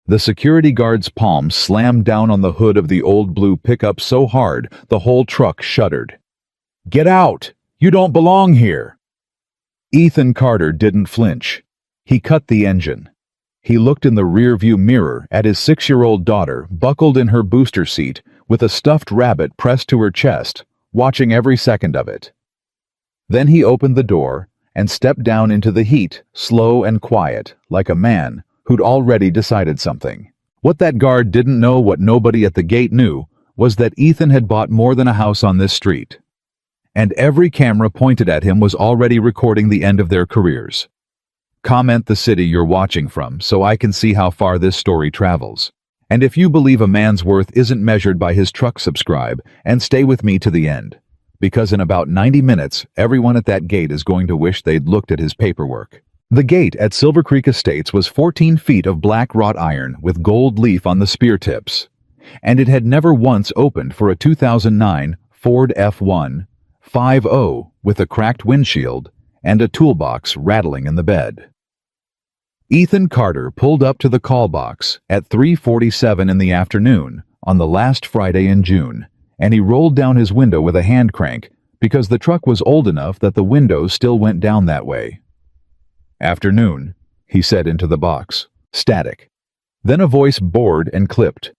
The security guard's palm slammed down on the hood of the old blue pickup so hard the whole truck shuddered. "Get out! You don't belong here!" Ethan Carter didn't flinch. He cut the engine. He looked in the rearview mirror at his 6-year-old daughter buckled in her booster seat with a stuffed rabbit pressed to her chest, watching every second of it. Then he opened the door and stepped down into the heat, slow and quiet, like a man who'd already decided something. What that guard didn't know, what nobody at the gate knew, was that Ethan had bought more than a house on this street. And every camera pointed at him was already recording the end of their careers. Comment the city you're watching from so I can see how far this story travels. And if you believe a man's worth isn't measured by his truck, subscribe and stay with me to the end. Because in about 90 minutes, everyone at that gate is going to wish they'd looked at his paperwork. The gate at Silver Creek Estates was 14 feet of black wrought iron with gold leaf on the spear tips. And it had never once opened for a 2009 Ford F1 5.0 with a cracked windshield and a toolbox rattling in the bed. Ethan Carter pulled up to the call box at 3:47 in the afternoon on the last Friday in June, and he rolled down his window with a hand crank because the truck was old enough that the windows still went down that way. "Afternoon," he said into the box. Static. Then a voice bored and clipped.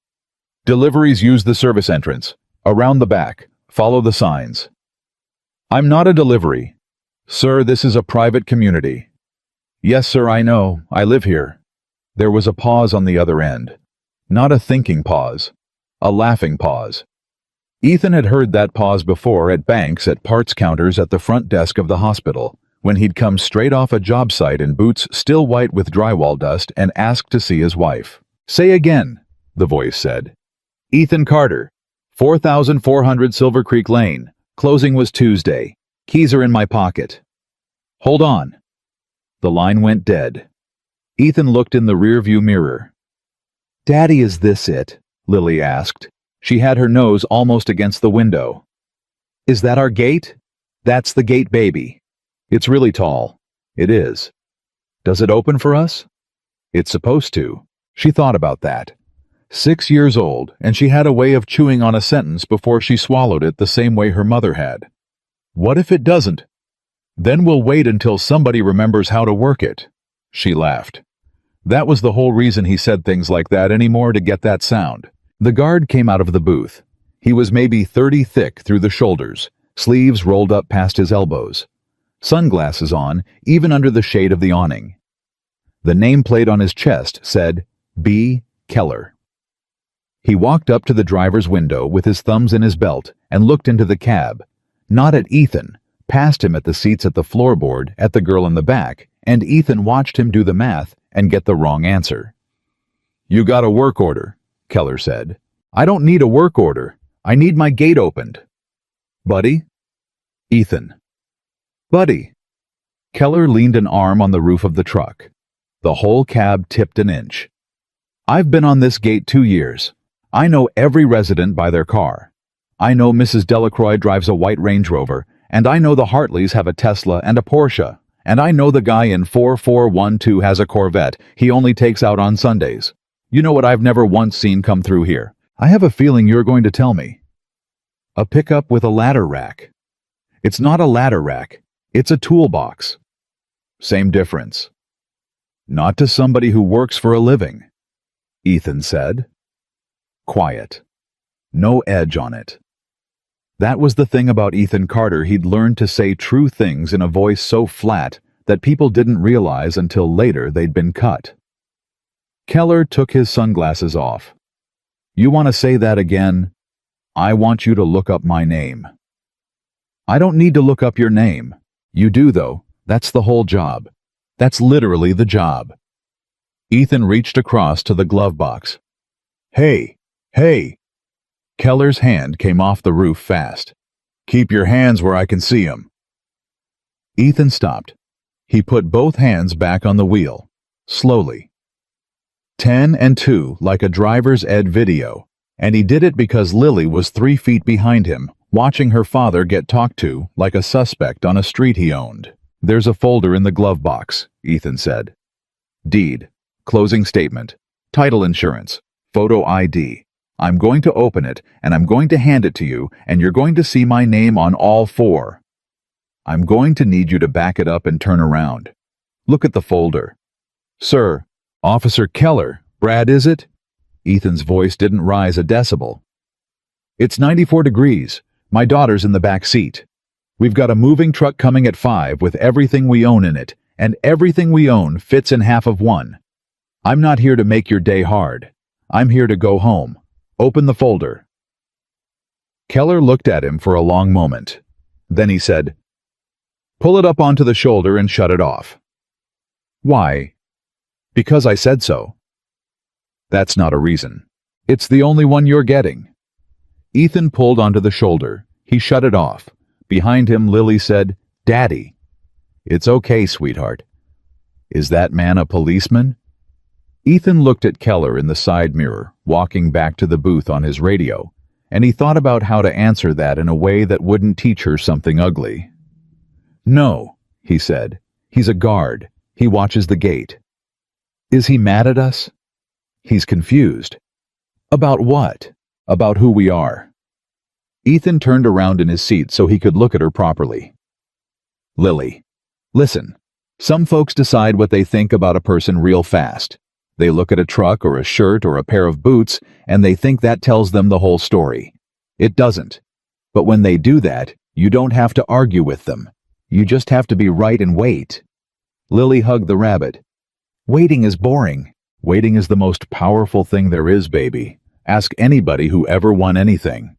"Deliveries use the service entrance. Around the back. Follow the signs." "I'm not a delivery. Sir, this is a private community." "Yes, sir, I know. I live here." There was a pause on the other end. Not a thinking pause. A laughing pause. Ethan had heard that pause before at banks, at parts counters, at the front desk of the hospital, when he'd come straight off a job site in boots still white with drywall dust and asked to see his wife. "Say again," the voice said. "Ethan Carter, 4400 Silver Creek Lane. Closing was Tuesday. Keys are in my pocket." "Hold on." The line went dead. Ethan looked in the rearview mirror. "Daddy, is this it?" Lily asked. She had her nose almost against the window. "Is that our gate?" "That's the gate, baby. It's really tall." "It is." "Does it open for us?" "It's supposed to." She thought about that. 6 years old, and she had a way of chewing on a sentence before she swallowed it the same way her mother had. "What if it doesn't? Then we'll wait until somebody remembers how to work it." She laughed. That was the whole reason he said things like that anymore, to get that sound. The guard came out of the booth. He was maybe 30 thick through the shoulders, sleeves rolled up past his elbows. Sunglasses on, even under the shade of the awning. The nameplate on his chest said, B. Keller. He walked up to the driver's window with his thumbs in his belt and looked into the cab, not at Ethan, past him at the seats at the floorboard, at the girl in the back, and Ethan watched him do the math and get the wrong answer. "You got a work order," Keller said. "I don't need a work order. I need my gate opened." "Buddy?" "Ethan." "Buddy." Keller leaned an arm on the roof of the truck. The whole cab tipped an inch. "I've been on this gate 2 years. I know every resident by their car. I know Mrs. Delacroix drives a white Range Rover, and I know the Hartleys have a Tesla and a Porsche, and I know the guy in 4412 has a Corvette he only takes out on Sundays. You know what I've never once seen come through here? I have a feeling you're going to tell me. A pickup with a ladder rack. It's not a ladder rack. It's a toolbox. Same difference. Not to somebody who works for a living," Ethan said. Quiet. No edge on it. That was the thing about Ethan Carter. He'd learned to say true things in a voice so flat that people didn't realize until later they'd been cut. Keller took his sunglasses off. "You want to say that again? I want you to look up my name." "I don't need to look up your name." "You do, though. That's the whole job. That's literally the job." Ethan reached across to the glove box. "Hey, hey!" Keller's hand came off the roof fast. "Keep your hands where I can see 'em." Ethan stopped. He put both hands back on the wheel, slowly. 10 and 2, like a driver's ed video, and he did it because Lily was 3 feet behind him, watching her father get talked to like a suspect on a street he owned. "There's a folder in the glove box," Ethan said. "Deed. Closing statement. Title insurance. Photo ID. I'm going to open it, and I'm going to hand it to you, and you're going to see my name on all four. I'm going to need you to back it up and turn around. Look at the folder. Sir, Officer Keller, Brad, is it? Ethan's voice didn't rise a decibel. It's 94 degrees. My daughter's in the back seat. We've got a moving truck coming at 5 with everything we own in it, and everything we own fits in half of one. I'm not here to make your day hard. I'm here to go home. Open the folder. Keller looked at him for a long moment. Then he said, Pull it up onto the shoulder and shut it off. Why? Because I said so. That's not a reason. It's the only one you're getting. Ethan pulled onto the shoulder. He shut it off. Behind him, Lily said, Daddy. It's okay, sweetheart. Is that man a policeman? Ethan looked at Keller in the side mirror, walking back to the booth on his radio, and he thought about how to answer that in a way that wouldn't teach her something ugly. No, he said. He's a guard. He watches the gate. Is he mad at us? He's confused. About what? About who we are. Ethan turned around in his seat so he could look at her properly. Lily, listen. Some folks decide what they think about a person real fast. They look at a truck or a shirt or a pair of boots, and they think that tells them the whole story. It doesn't. But when they do that, you don't have to argue with them. You just have to be right and wait. Lily hugged the rabbit. Waiting is boring. Waiting is the most powerful thing there is, baby. Ask anybody who ever won anything.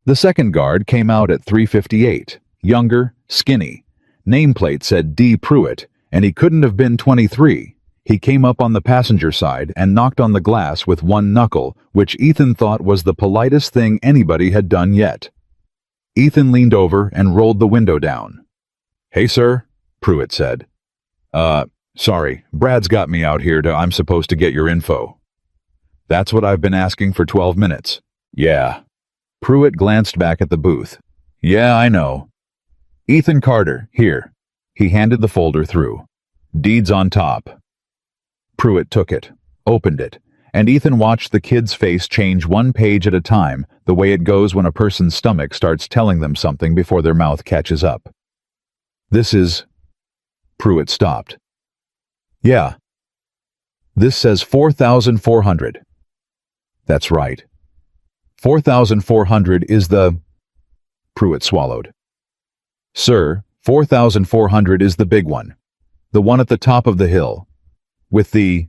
The second guard came out at 3:58, younger, skinny. Nameplate said D. Pruitt, and he couldn't have been 23. He came up on the passenger side and knocked on the glass with one knuckle, which Ethan thought was the politest thing anybody had done yet. Ethan leaned over and rolled the window down. Hey, sir, Pruitt said. Sorry, Brad's got me out here I'm supposed to get your info. That's what I've been asking for 12 minutes. Yeah. Pruitt glanced back at the booth. Yeah, I know. Ethan Carter, here. He handed the folder through. Deeds on top. Pruitt took it, opened it, and Ethan watched the kid's face change one page at a time, the way it goes when a person's stomach starts telling them something before their mouth catches up. This is... Pruitt stopped. Yeah. This says 4,400. That's right. 4,400 is the... Pruitt swallowed. Sir, 4,400 is the big one. The one at the top of the hill. With the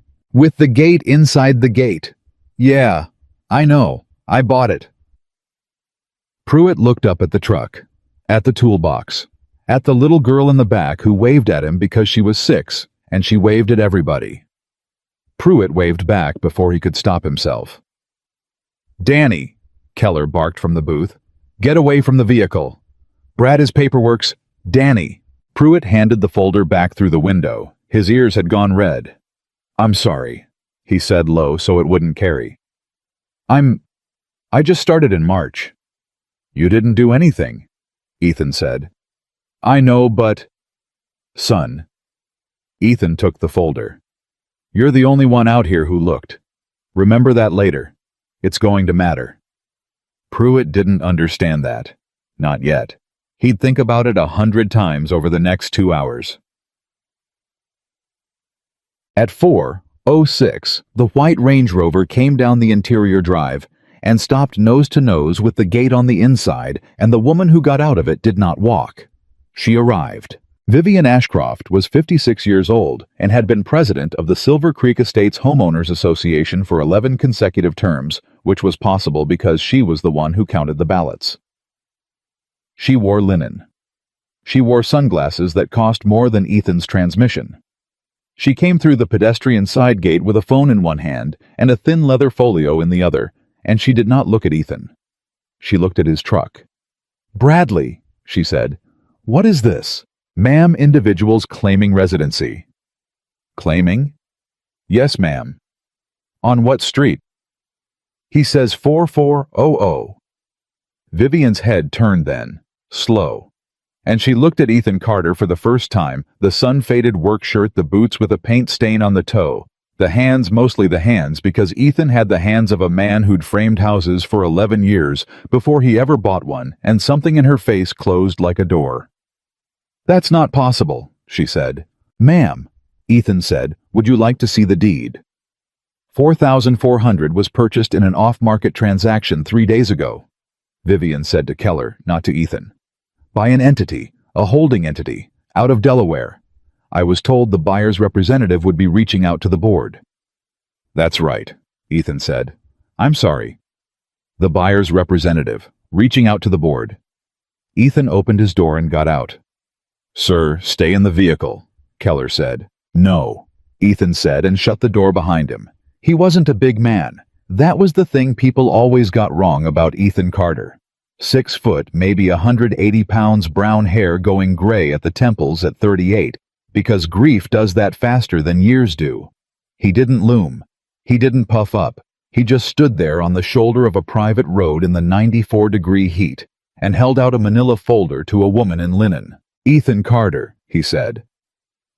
gate inside the gate. Yeah, I know. I bought it. Pruitt looked up at the truck, at the toolbox, at the little girl in the back who waved at him because she was 6, and she waved at everybody. Pruitt waved back before he could stop himself. Danny, Keller barked from the booth. Get away from the vehicle. Brad is paperwork's. Danny. Pruitt handed the folder back through the window. His ears had gone red. I'm sorry, he said low so it wouldn't carry. I just started in March. You didn't do anything, Ethan said. I know, but... Son. Ethan took the folder. You're the only one out here who looked. Remember that later. It's going to matter. Pruitt didn't understand that. Not yet. He'd think about it 100 times over the next 2 hours. At 4:06, the white Range Rover came down the interior drive and stopped nose to nose with the gate on the inside, and the woman who got out of it did not walk. She arrived. Vivian Ashcroft was 56 years old and had been president of the Silver Creek Estates Homeowners Association for 11 consecutive terms, which was possible because she was the one who counted the ballots. She wore linen. She wore sunglasses that cost more than Ethan's transmission. She came through the pedestrian side gate with a phone in one hand and a thin leather folio in the other, and she did not look at Ethan. She looked at his truck. Bradley, she said, what is this? Ma'am, individuals claiming residency. Claiming? Yes, ma'am. On what street? He says 4400. Vivian's head turned then, slow, and she looked at Ethan Carter for the first time, the sun-faded work shirt, the boots with a paint stain on the toe, The hands, mostly the hands, because Ethan had the hands of a man who'd framed houses for 11 years before he ever bought one, and something in her face closed like a door. "That's not possible," she said. "Ma'am," Ethan said, "would you like to see the deed?" 4,400 was purchased in an off-market transaction 3 days ago, Vivian said to Keller, not to Ethan. By an entity, a holding entity, out of Delaware. I was told the buyer's representative would be reaching out to the board. That's right, Ethan said. I'm sorry. The buyer's representative, reaching out to the board. Ethan opened his door and got out. Sir, stay in the vehicle, Keller said. No, Ethan said and shut the door behind him. He wasn't a big man. That was the thing people always got wrong about Ethan Carter. 6 foot, maybe 180 pounds, brown hair going gray at the temples at 38, because grief does that faster than years do. He didn't loom. He didn't puff up. He just stood there on the shoulder of a private road in the 94-degree heat and held out a manila folder to a woman in linen. Ethan Carter, he said.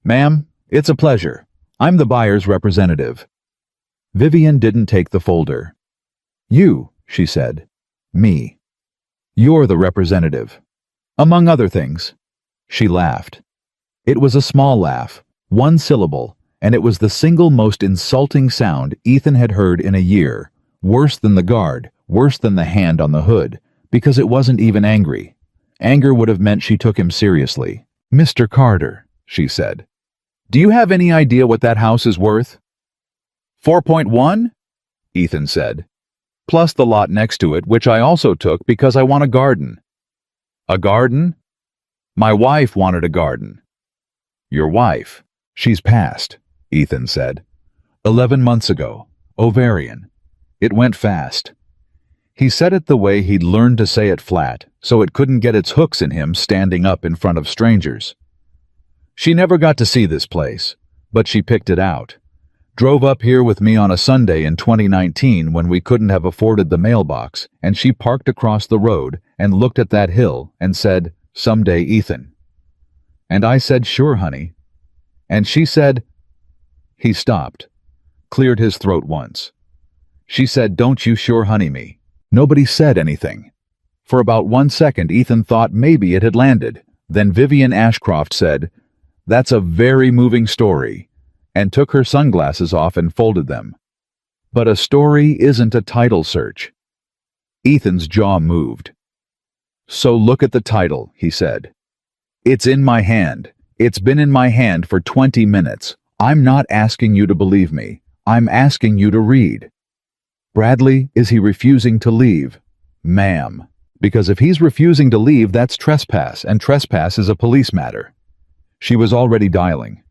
Ma'am, it's a pleasure. I'm the buyer's representative. Vivian didn't take the folder. You, she said. Me. You're the representative. Among other things. She laughed. It was a small laugh, one syllable, and it was the single most insulting sound Ethan had heard in a year, worse than the guard, worse than the hand on the hood, because it wasn't even angry. Anger would have meant she took him seriously. Mr. Carter, she said. Do you have any idea what that house is worth? 4.1? Ethan said. Plus the lot next to it, which I also took because I want a garden. A garden? My wife wanted a garden. Your wife? She's passed, Ethan said. 11 months ago. Ovarian. It went fast. He said it the way he'd learned to say it flat, so it couldn't get its hooks in him standing up in front of strangers. She never got to see this place, but she picked it out. Drove up here with me on a Sunday in 2019 when we couldn't have afforded the mailbox, and she parked across the road and looked at that hill and said, Someday, Ethan. And I said, Sure, honey. And she said... He stopped, cleared his throat once. She said, Don't you sure honey me. Nobody said anything. For about 1 second, Ethan thought maybe it had landed. Then Vivian Ashcroft said, That's a very moving story, and took her sunglasses off and folded them. But a story isn't a title search. Ethan's jaw moved. So look at the title, he said. It's in my hand. It's been in my hand for 20 minutes. I'm not asking you to believe me. I'm asking you to read. Bradley, is he refusing to leave? Ma'am. Because if he's refusing to leave, that's trespass, and trespass is a police matter. She was already dialing.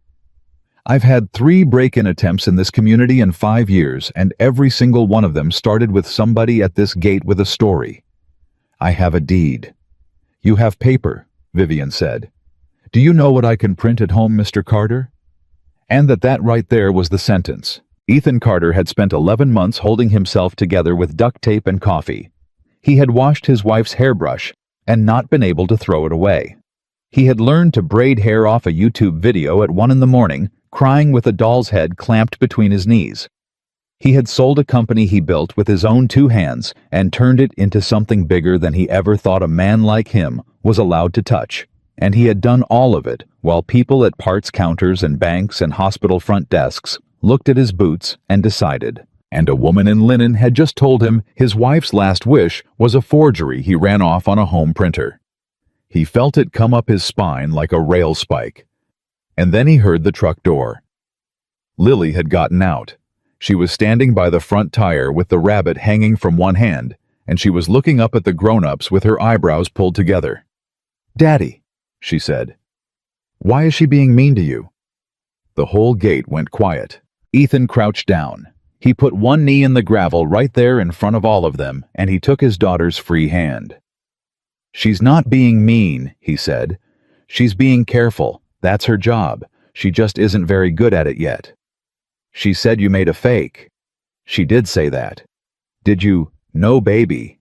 I've had 3 break-in attempts in this community in 5 years, and every single one of them started with somebody at this gate with a story. I have a deed. You have paper, Vivian said. Do you know what I can print at home, Mr. Carter? And that right there was the sentence. Ethan Carter had spent 11 months holding himself together with duct tape and coffee. He had washed his wife's hairbrush and not been able to throw it away. He had learned to braid hair off a YouTube video at 1 a.m, crying with a doll's head clamped between his knees. He had sold a company he built with his own 2 hands and turned it into something bigger than he ever thought a man like him was allowed to touch. And he had done all of it while people at parts counters and banks and hospital front desks looked at his boots and decided. And a woman in linen had just told him his wife's last wish was a forgery he ran off on a home printer. He felt it come up his spine like a rail spike. And then he heard the truck door. Lily had gotten out. She was standing by the front tire with the rabbit hanging from one hand, and she was looking up at the grown-ups with her eyebrows pulled together. Daddy, she said. Why is she being mean to you? The whole gate went quiet. Ethan crouched down. He put one knee in the gravel right there in front of all of them, and he took his daughter's free hand. She's not being mean, he said. She's being careful. That's her job. She just isn't very good at it yet. She said you made a fake. She did say that. Did you? No, baby.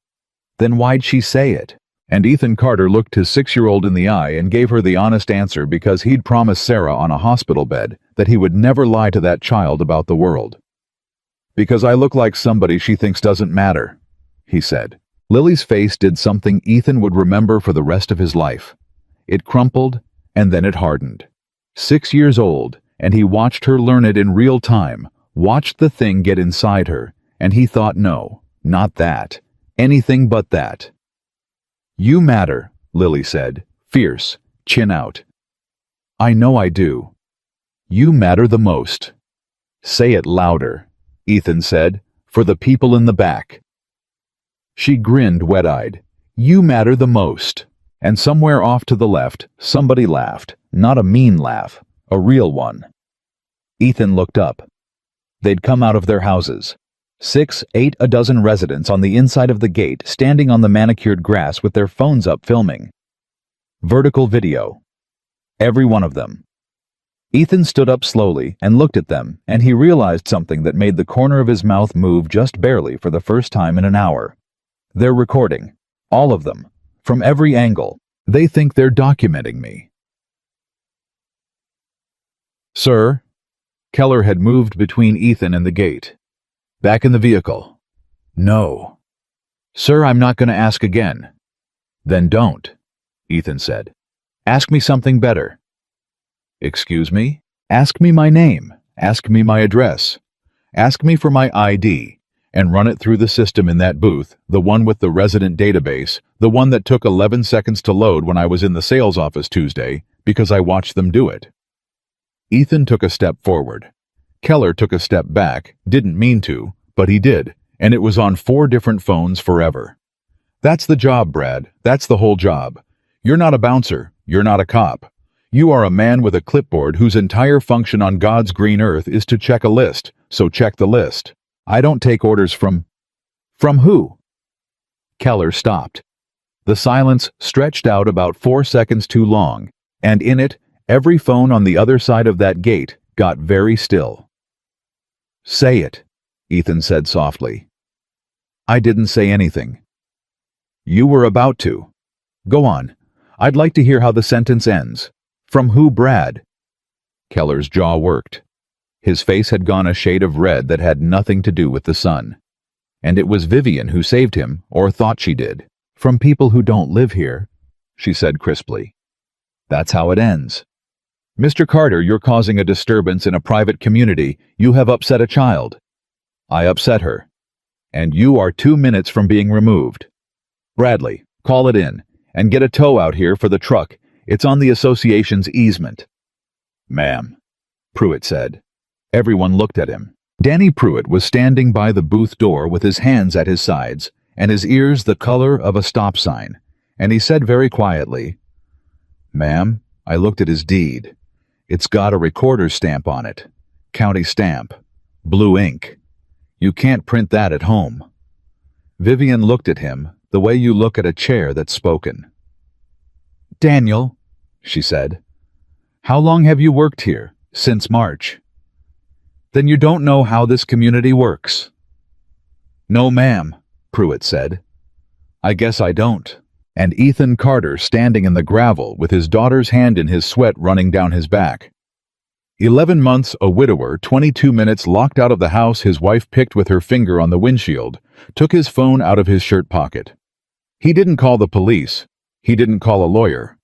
Then why'd she say it? And Ethan Carter looked his 6-year-old in the eye and gave her the honest answer because he'd promised Sarah on a hospital bed that he would never lie to that child about the world. "Because I look like somebody she thinks doesn't matter," he said. Lily's face did something Ethan would remember for the rest of his life. It crumpled, and then it hardened. 6 years old, and he watched her learn it in real time, watched the thing get inside her, and he thought, no, not that. Anything but that. "You matter," Lily said, fierce, chin out. "I know I do. You matter the most." "Say it louder," Ethan said, "for the people in the back." She grinned wet-eyed. "You matter the most." And somewhere off to the left, somebody laughed, not a mean laugh, a real one. Ethan looked up. They'd come out of their houses. 6, 8, a dozen residents on the inside of the gate, standing on the manicured grass with their phones up filming. Vertical video. Every one of them. Ethan stood up slowly and looked at them, and he realized something that made the corner of his mouth move just barely for the first time in an hour. They're recording. All of them. From every angle. They think they're documenting me. "Sir?" Keller had moved between Ethan and the gate. "Back in the vehicle." "No." "Sir, I'm not going to ask again." "Then don't," Ethan said. "Ask me something better." "Excuse me? Ask me my name. Ask me my address. Ask me for my ID. And run it through the system in that booth, the one with the resident database, the one that took 11 seconds to load when I was in the sales office Tuesday, because I watched them do it." Ethan took a step forward. Keller took a step back, didn't mean to, but he did, and it was on 4 different phones forever. "That's the job, Brad. That's the whole job. You're not a bouncer. You're not a cop. You are a man with a clipboard whose entire function on God's green earth is to check a list, so check the list. I don't take orders from..." "From who?" Keller stopped. The silence stretched out about 4 seconds too long, and in it, every phone on the other side of that gate got very still. "Say it," Ethan said softly. "I didn't say anything." "You were about to. Go on. I'd like to hear how the sentence ends. From who, Brad?" Keller's jaw worked. His face had gone a shade of red that had nothing to do with the sun. And it was Vivian who saved him, or thought she did. "From people who don't live here," she said crisply. "That's how it ends. Mr. Carter, you're causing a disturbance in a private community. You have upset a child." "I upset her. And you are 2 minutes from being removed. Bradley, call it in, and get a tow out here for the truck. It's on the association's easement." "Ma'am," Pruitt said. Everyone looked at him. Danny Pruitt was standing by the booth door with his hands at his sides, and his ears the color of a stop sign, and he said very quietly, "Ma'am, I looked at his deed. It's got a recorder's stamp on it. County stamp. Blue ink. You can't print that at home." Vivian looked at him the way you look at a chair that's spoken. "Daniel," she said, "how long have you worked here? Since March." "Then you don't know how this community works." "No, ma'am," Pruitt said. "I guess I don't." And Ethan Carter standing in the gravel with his daughter's hand in his sweat running down his back. 11 months a widower, 22 minutes locked out of the house his wife picked with her finger on the windshield, took his phone out of his shirt pocket. He didn't call the police. He didn't call a lawyer.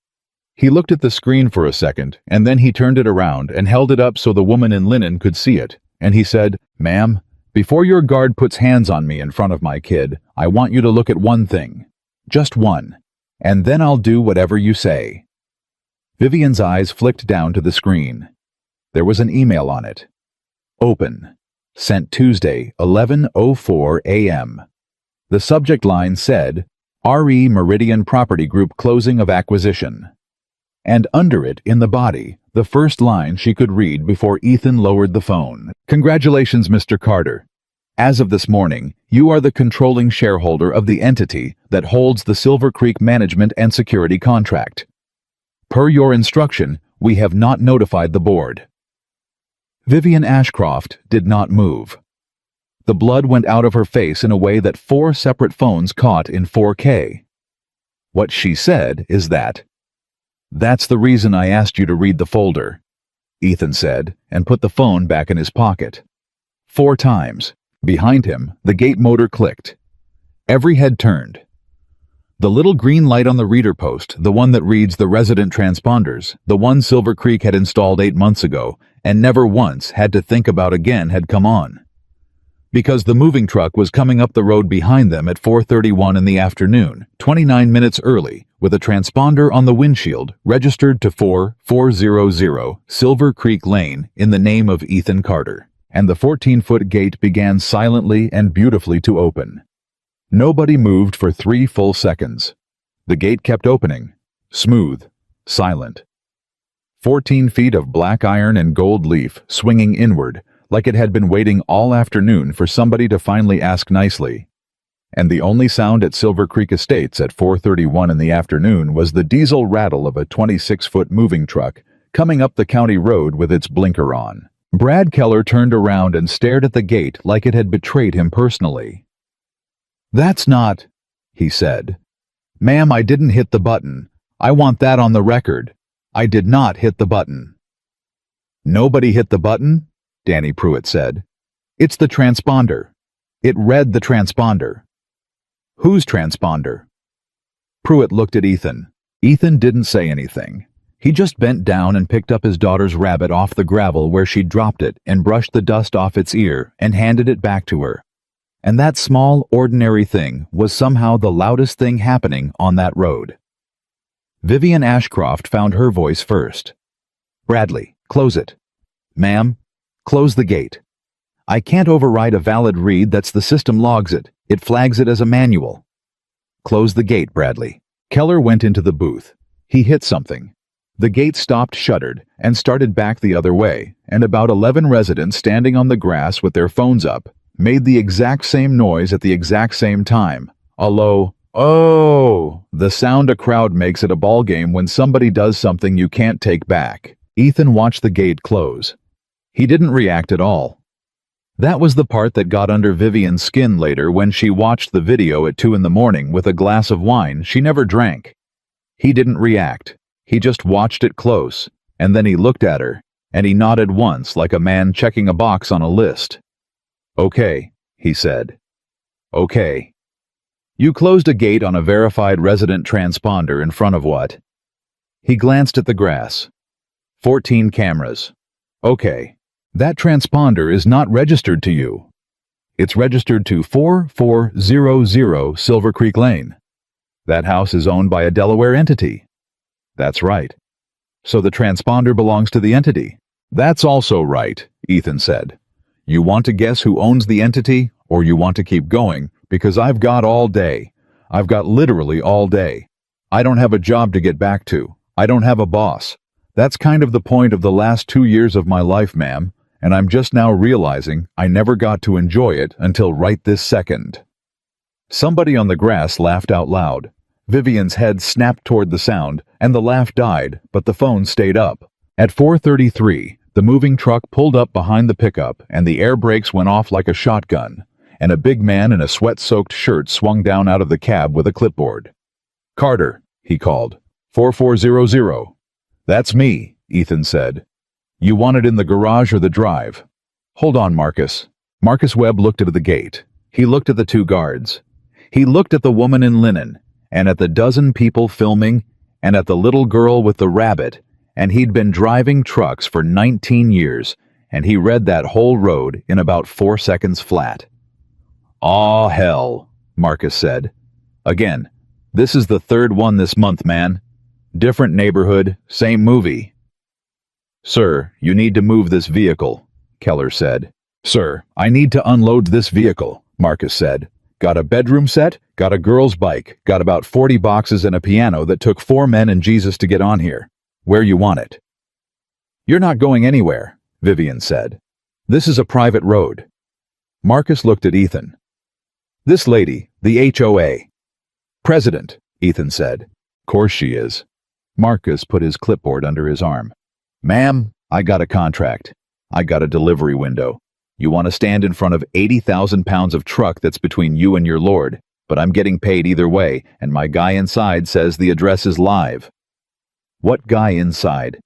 He looked at the screen for a second, and then he turned it around and held it up so the woman in linen could see it, and he said, "Ma'am, before your guard puts hands on me in front of my kid, I want you to look at one thing. Just one. And then I'll do whatever you say." Vivian's eyes flicked down to the screen. There was an email on it. Open. Sent Tuesday, 11:04 a.m. The subject line said, "RE Meridian Property Group Closing of Acquisition." And under it, in the body, the first line she could read before Ethan lowered the phone. "Congratulations, Mr. Carter. As of this morning, you are the controlling shareholder of the entity that holds the Silver Creek Management and Security contract. Per your instruction, we have not notified the board." Vivian Ashcroft did not move. The blood went out of her face in a way that 4 separate phones caught in 4K. What she said is that. That's the reason I asked you to read the folder, Ethan said, and put the phone back in his pocket. 4 times. Behind him, the gate motor clicked. Every head turned. The little green light on the reader post, the one that reads the resident transponders, the one Silver Creek had installed 8 months ago, and never once had to think about again, had come on. Because the moving truck was coming up the road behind them at 4:31 in the afternoon, 29 minutes early, with a transponder on the windshield registered to 4400 Silver Creek Lane in the name of Ethan Carter, and the 14-foot gate began silently and beautifully to open. Nobody moved for 3 full seconds. The gate kept opening, smooth, silent. 14 feet of black iron and gold leaf swinging inward, like it had been waiting all afternoon for somebody to finally ask nicely. And the only sound at Silver Creek Estates at 4:31 in the afternoon was the diesel rattle of a 26-foot moving truck coming up the county road with its blinker on. Brad Keller turned around and stared at the gate like it had betrayed him personally. "That's not," he said. "Ma'am, I didn't hit the button. I want that on the record. I did not hit the button." "Nobody hit the button?" Danny Pruitt said. "It's the transponder. It read the transponder." "Whose transponder?" Pruitt looked at Ethan. Ethan didn't say anything. He just bent down and picked up his daughter's rabbit off the gravel where she'd dropped it and brushed the dust off its ear and handed it back to her. And that small, ordinary thing was somehow the loudest thing happening on that road. Vivian Ashcroft found her voice first. "Bradley, close it." "Ma'am, close the gate. I can't override a valid read. That's the system logs it. It flags it as a manual." "Close the gate, Bradley." Keller went into the booth. He hit something. The gate stopped, shuddered, and started back the other way, and about 11 residents standing on the grass with their phones up made the exact same noise at the exact same time. A low, "Oh!" the sound a crowd makes at a ball game when somebody does something you can't take back. Ethan watched the gate close. He didn't react at all. That was the part that got under Vivian's skin later when she watched the video at 2 in the morning with a glass of wine she never drank. He didn't react. He just watched it close, and then he looked at her, and he nodded once like a man checking a box on a list. "Okay," he said. "Okay. You closed a gate on a verified resident transponder in front of what?" He glanced at the grass. 14 cameras. "Okay. That transponder is not registered to you. It's registered to 4400 Silver Creek Lane. That house is owned by a Delaware entity." "That's right." "So the transponder belongs to the entity." "That's also right," Ethan said. "You want to guess who owns the entity, or you want to keep going, because I've got all day. I've got literally all day. I don't have a job to get back to. I don't have a boss. That's kind of the point of the last 2 years of my life, ma'am, and I'm just now realizing I never got to enjoy it until right this second." Somebody on the grass laughed out loud. Vivian's head snapped toward the sound, and the laugh died, but the phone stayed up. At 4:33, the moving truck pulled up behind the pickup, and the air brakes went off like a shotgun, and a big man in a sweat-soaked shirt swung down out of the cab with a clipboard. "Carter," he called. 4400. "That's me," Ethan said. "You want it in the garage or the drive?" "Hold on, Marcus." Marcus Webb looked at the gate. He looked at the 2 guards. He looked at the woman in linen, and at the dozen people filming, and at the little girl with the rabbit, and he'd been driving trucks for 19 years, and he read that whole road in about 4 seconds flat. "Aw, hell," Marcus said. "Again, this is the 3rd one this month, man. Different neighborhood, same movie." "Sir, you need to move this vehicle," Keller said. "Sir, I need to unload this vehicle," Marcus said. "Got a bedroom set, got a girl's bike, got about 40 boxes and a piano that took 4 men and Jesus to get on here. Where you want it?" "You're not going anywhere," Vivian said. "This is a private road." Marcus looked at Ethan. "This lady, the HOA." "President," Ethan said. "Course she is." Marcus put his clipboard under his arm. "Ma'am, I got a contract. I got a delivery window. You want to stand in front of 80,000 pounds of truck that's between you and your Lord. but I'm getting paid either way, and my guy inside says the address is live." "What guy inside?"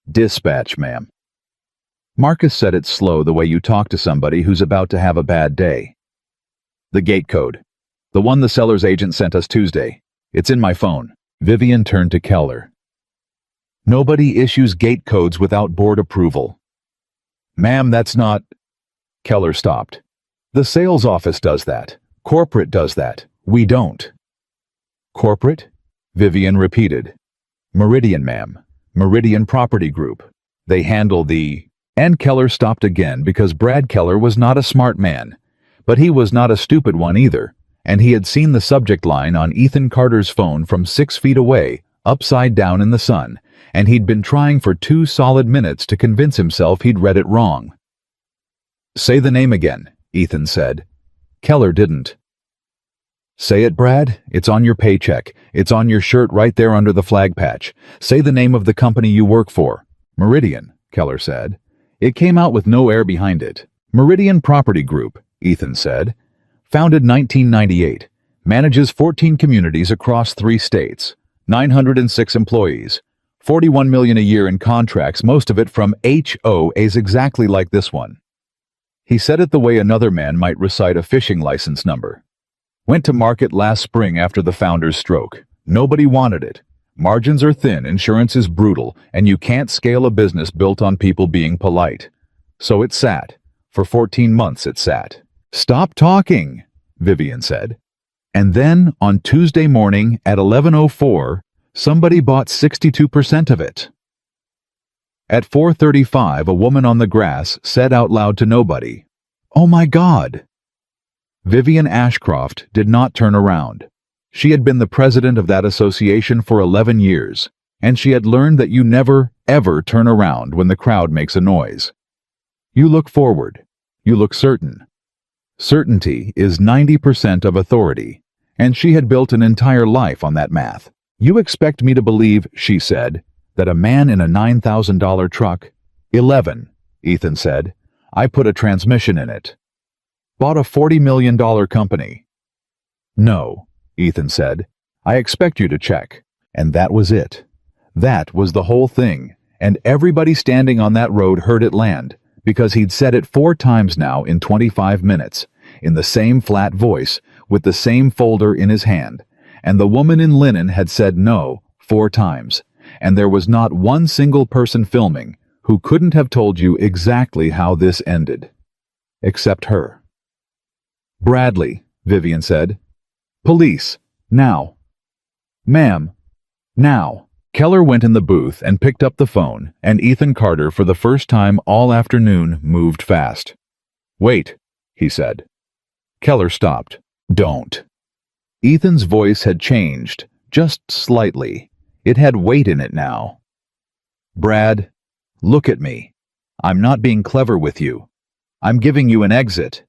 "Dispatch, ma'am." Marcus said it slow, the way you talk to somebody who's about to have a bad day. "The gate code. The one the seller's agent sent us Tuesday. It's in my phone." Vivian turned to Keller. "Nobody issues gate codes without board approval." "Ma'am, that's not—" Keller stopped. "The sales office does that. Corporate does that. We don't." "Corporate?" Vivian repeated. "Meridian, ma'am. Meridian Property Group. They handle the—" And Keller stopped again because Brad Keller was not a smart man. But he was not a stupid one either, and he had seen the subject line on Ethan Carter's phone from 6 feet away, upside down in the sun, and he'd been trying for 2 solid minutes to convince himself he'd read it wrong. "Say the name again," Ethan said. Keller didn't. "Say it, Brad. It's on your paycheck. It's on your shirt right there under the flag patch. Say the name of the company you work for." "Meridian," Keller said. It came out with no air behind it. "Meridian Property Group," Ethan said. "Founded 1998. Manages 14 communities across 3 states. 906 employees. 41 million a year in contracts, most of it from HOAs exactly like this one." He said it the way another man might recite a fishing license number. "Went to market last spring after the founder's stroke. Nobody wanted it. Margins are thin, insurance is brutal, and you can't scale a business built on people being polite. So it sat. For 14 months it sat." "Stop talking," Vivian said. "And then, on Tuesday morning at 11:04, somebody bought 62% of it." At 4:35, a woman on the grass said out loud to nobody, "Oh my God!" Vivian Ashcroft did not turn around. She had been the president of that association for 11 years, and she had learned that you never, ever turn around when the crowd makes a noise. You look forward. You look certain. Certainty is 90% of authority, and she had built an entire life on that math. "You expect me to believe," she said, "that a man in a $9,000 truck—" "11, Ethan said. "I put a transmission in it. Bought a $40 million company." "No," Ethan said. "I expect you to check." And that was it. That was the whole thing, and everybody standing on that road heard it land, because he'd said it 4 times now in 25 minutes, in the same flat voice, with the same folder in his hand, and the woman in linen had said no 4 times, and there was not one single person filming who couldn't have told you exactly how this ended. Except her. "Bradley," Vivian said. "Police, now." "Ma'am, now." Keller went in the booth and picked up the phone, and Ethan Carter, for the first time all afternoon, moved fast. "Wait," he said. Keller stopped. "Don't." Ethan's voice had changed, just slightly. It had weight in it now. "Brad, look at me. I'm not being clever with you. I'm giving you an exit.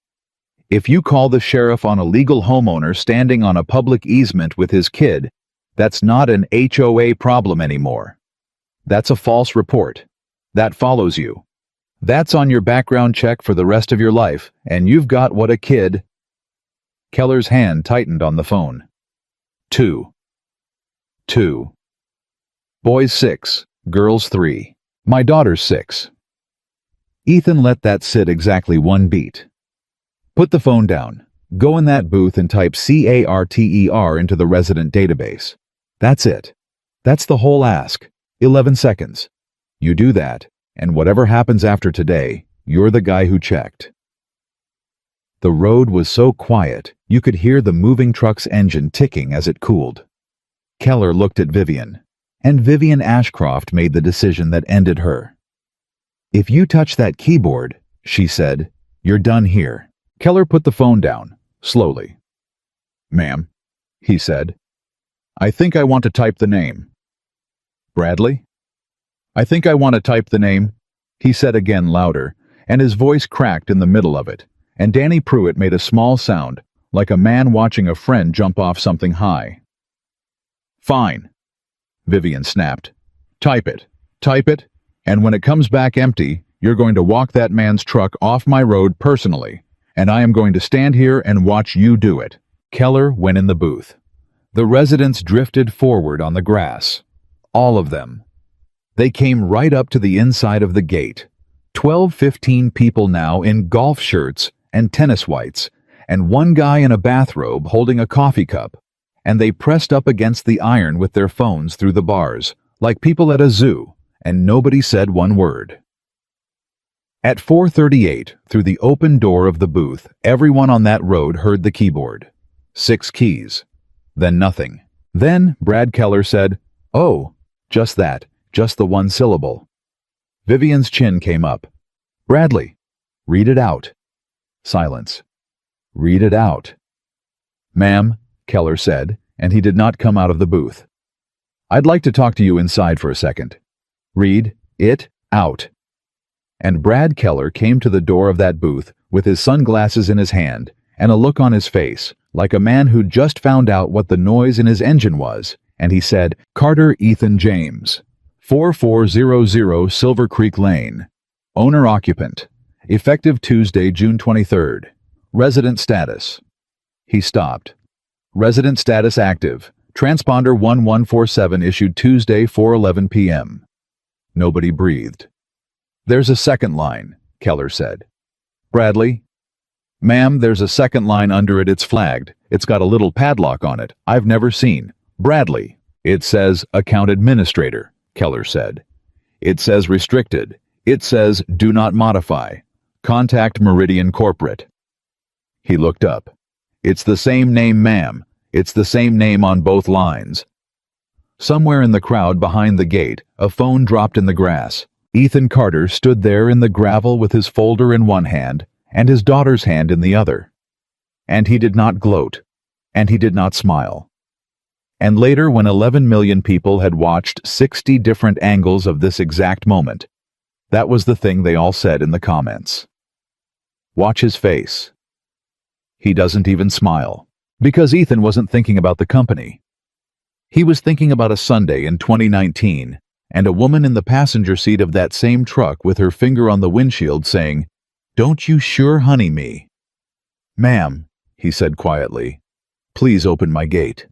If you call the sheriff on a legal homeowner standing on a public easement with his kid, that's not an HOA problem anymore. That's a false report. That follows you. That's on your background check for the rest of your life, and you've got what a kid—" Keller's hand tightened on the phone. Two. Boys 6, girls 3. My daughter's 6. Ethan let that sit exactly 1 beat. "Put the phone down. Go in that booth and type CARTER into the resident database. That's it. That's the whole ask. 11 seconds. You do that, and whatever happens after today, you're the guy who checked." The road was so quiet, you could hear the moving truck's engine ticking as it cooled. Keller looked at Vivian, and Vivian Ashcroft made the decision that ended her. "If you touch that keyboard," she said, "you're done here." Keller put the phone down, slowly. "Ma'am," he said, "I think I want to type the name." "Bradley?" "I think I want to type the name," he said again louder, and his voice cracked in the middle of it, and Danny Pruitt made a small sound, like a man watching a friend jump off something high. "Fine," Vivian snapped. Type it, and when it comes back empty, you're going to walk that man's truck off my road personally, and I am going to stand here and watch you do it. Keller went in the booth. The residents drifted forward on the grass. All of them. They came right up to the inside of the gate. 15 people now in golf shirts and tennis whites, and one guy in a bathrobe holding a coffee cup, and they pressed up against the iron with their phones through the bars, like people at a zoo, and nobody said one word. At 4:38, through the open door of the booth, everyone on that road heard the keyboard. 6 keys. Then nothing. Then Brad Keller said, "Oh, just that, just the one syllable." Vivian's chin came up. "Bradley, read it out." Silence. "Read it out." "Ma'am," Keller said, and he did not come out of the booth. "I'd like to talk to you inside for a second. Read it out." And Brad Keller came to the door of that booth with his sunglasses in his hand and a look on his face, like a man who'd just found out what the noise in his engine was, and he said, "Carter Ethan James, 4400 Silver Creek Lane, owner-occupant, effective Tuesday, June 23rd, resident status." He stopped. "Resident status active. Transponder 1147 issued Tuesday, 4:11 p.m. Nobody breathed. "There's a second line," Keller said. "Bradley?" "Ma'am, there's a second line under it. It's flagged. It's got a little padlock on it. I've never seen." "Bradley." "It says account administrator," Keller said. "It says restricted. It says do not modify. Contact Meridian Corporate." He looked up. "It's the same name, ma'am. It's the same name on both lines." Somewhere in the crowd behind the gate, a phone dropped in the grass. Ethan Carter stood there in the gravel with his folder in one hand and his daughter's hand in the other. And he did not gloat, and he did not smile. And later, when 11 million people had watched 60 different angles of this exact moment, that was the thing they all said in the comments. Watch his face. He doesn't even smile. Because Ethan wasn't thinking about the company. He was thinking about a Sunday in 2019, and a woman in the passenger seat of that same truck with her finger on the windshield saying, "Don't you sure honey me?" "Ma'am," he said quietly, "please open my gate."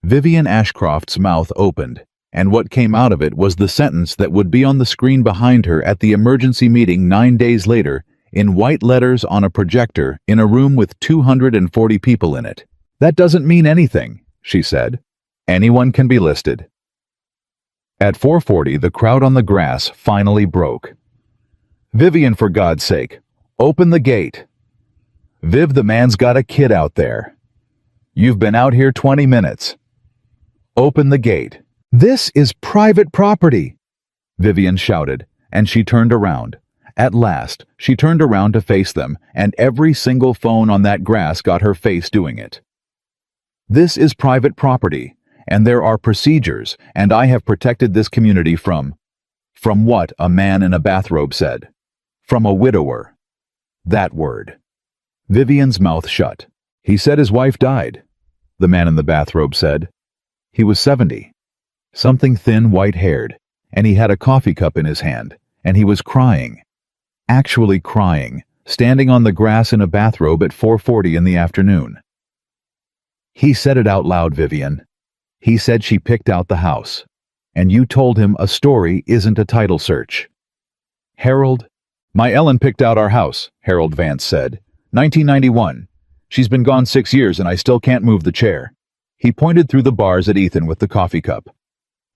Vivian Ashcroft's mouth opened, and what came out of it was the sentence that would be on the screen behind her at the emergency meeting 9 days later, in white letters on a projector in a room with 240 people in it. "That doesn't mean anything," she said. "Anyone can be listed." At 4:40, the crowd on the grass finally broke. "Vivian, for God's sake, open the gate." "Viv, the man's got a kid out there. You've been out here 20 minutes. Open the gate." "This is private property," Vivian shouted, and she turned around. At last, she turned around to face them, and every single phone on that grass got her face doing it. "This is private property, and there are procedures, and I have protected this community from what?" a man in a bathrobe said. "From a widower." That word. Vivian's mouth shut. "He said his wife died," the man in the bathrobe said. "He was 70. Something thin, white-haired, and he had a coffee cup in his hand, and he was crying. Actually crying, standing on the grass in a bathrobe at 4:40 in the afternoon. He said it out loud, Vivian. He said she picked out the house. And you told him a story isn't a title search. Harold, my Ellen picked out our house, Harold Vance said. 1991. She's been gone 6 years and I still can't move the chair. He pointed through the bars at Ethan with the coffee cup.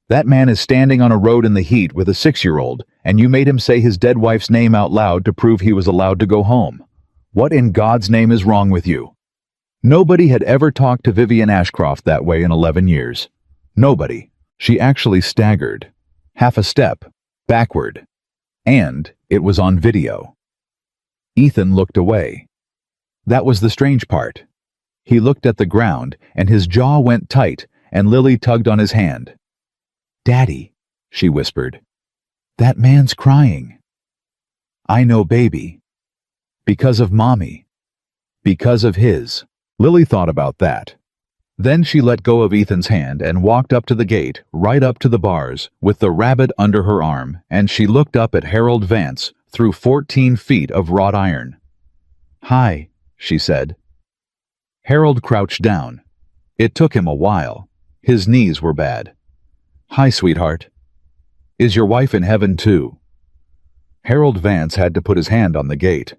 That man is standing on a road in the heat with a 6-year-old, and you made him say his dead wife's name out loud to prove he was allowed to go home. What in God's name is wrong with you? Nobody had ever talked to Vivian Ashcroft that way in 11 years. Nobody. She actually staggered. Half a step. Backward. And it was on video. Ethan looked away. That was the strange part. He looked at the ground, and his jaw went tight, and Lily tugged on his hand. Daddy, she whispered. That man's crying. I know, baby. Because of Mommy. Because of his. Lily thought about that. Then she let go of Ethan's hand and walked up to the gate, right up to the bars, with the rabbit under her arm, and she looked up at Harold Vance through 14 feet of wrought iron. Hi, she said. Harold crouched down. It took him a while. His knees were bad. "Hi, sweetheart. Is your wife in heaven too?" Harold Vance had to put his hand on the gate.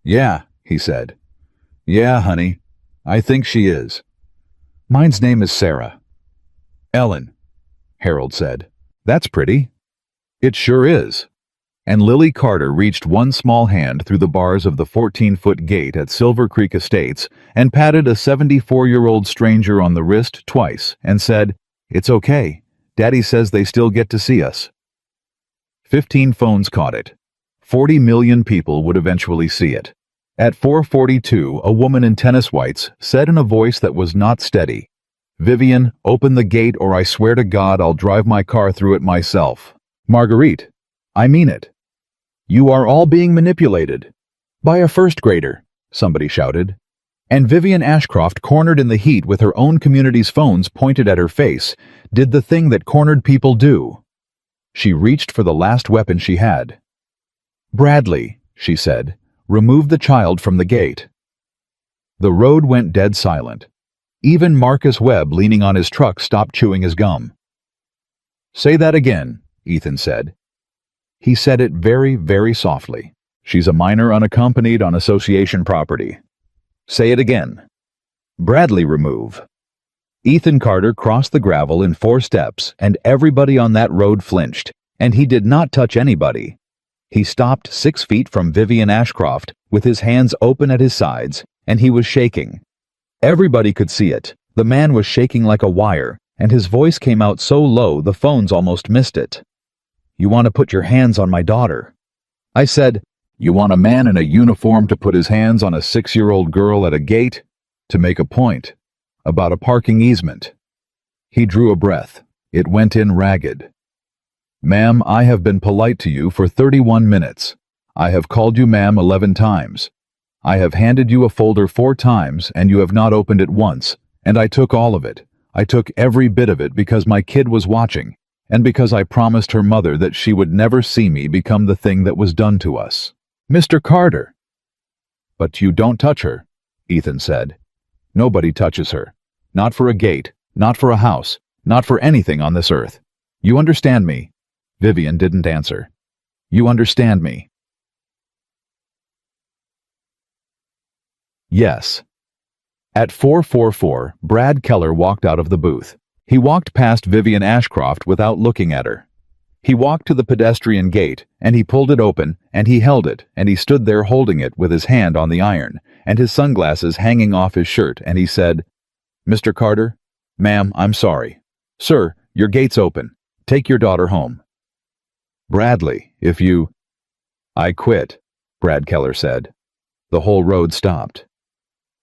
"Yeah," he said. "Yeah, honey. I think she is. Mine's name is Sarah." "Ellen," Harold said. "That's pretty." "It sure is." And Lily Carter reached one small hand through the bars of the 14-foot gate at Silver Creek Estates and patted a 74-year-old stranger on the wrist twice and said, "It's okay. Daddy says they still get to see us." 15 phones caught it. 40 million people would eventually see it. At 4:42, a woman in tennis whites said in a voice that was not steady, "Vivian, open the gate or I swear to God I'll drive my car through it myself." "Marguerite, I mean it. You are all being manipulated." "By a first grader," somebody shouted. And Vivian Ashcroft, cornered in the heat with her own community's phones pointed at her face, did the thing that cornered people do. She reached for the last weapon she had. "Bradley," she said, "remove the child from the gate." The road went dead silent. Even Marcus Webb, leaning on his truck, stopped chewing his gum. "Say that again," Ethan said. He said it very, very softly. "She's a minor unaccompanied on association property." "Say it again." "Bradley, remove." Ethan Carter crossed the gravel in 4 steps, and everybody on that road flinched, and he did not touch anybody. He stopped 6 feet from Vivian Ashcroft, with his hands open at his sides, and he was shaking. Everybody could see it. The man was shaking like a wire, and his voice came out so low the phones almost missed it. "You want to put your hands on my daughter." I said, "You want a man in a uniform to put his hands on a 6-year-old girl at a gate? To make a point. About a parking easement." He drew a breath. It went in ragged. "Ma'am, I have been polite to you for 31 minutes. I have called you ma'am 11 times. I have handed you a folder 4 times and you have not opened it once, and I took all of it. I took every bit of it because my kid was watching, and because I promised her mother that she would never see me become the thing that was done to us." "Mr. Carter." "But you don't touch her," Ethan said. "Nobody touches her. Not for a gate, not for a house, not for anything on this earth. You understand me?" Vivian didn't answer. "You understand me?" "Yes." At 4:44, Brad Keller walked out of the booth. He walked past Vivian Ashcroft without looking at her. He walked to the pedestrian gate, and he pulled it open, and he held it, and he stood there holding it with his hand on the iron, and his sunglasses hanging off his shirt, and he said, "Mr. Carter, ma'am, I'm sorry. Sir, your gate's open. Take your daughter home." "Bradley, if you—" "I quit," Brad Keller said. The whole road stopped.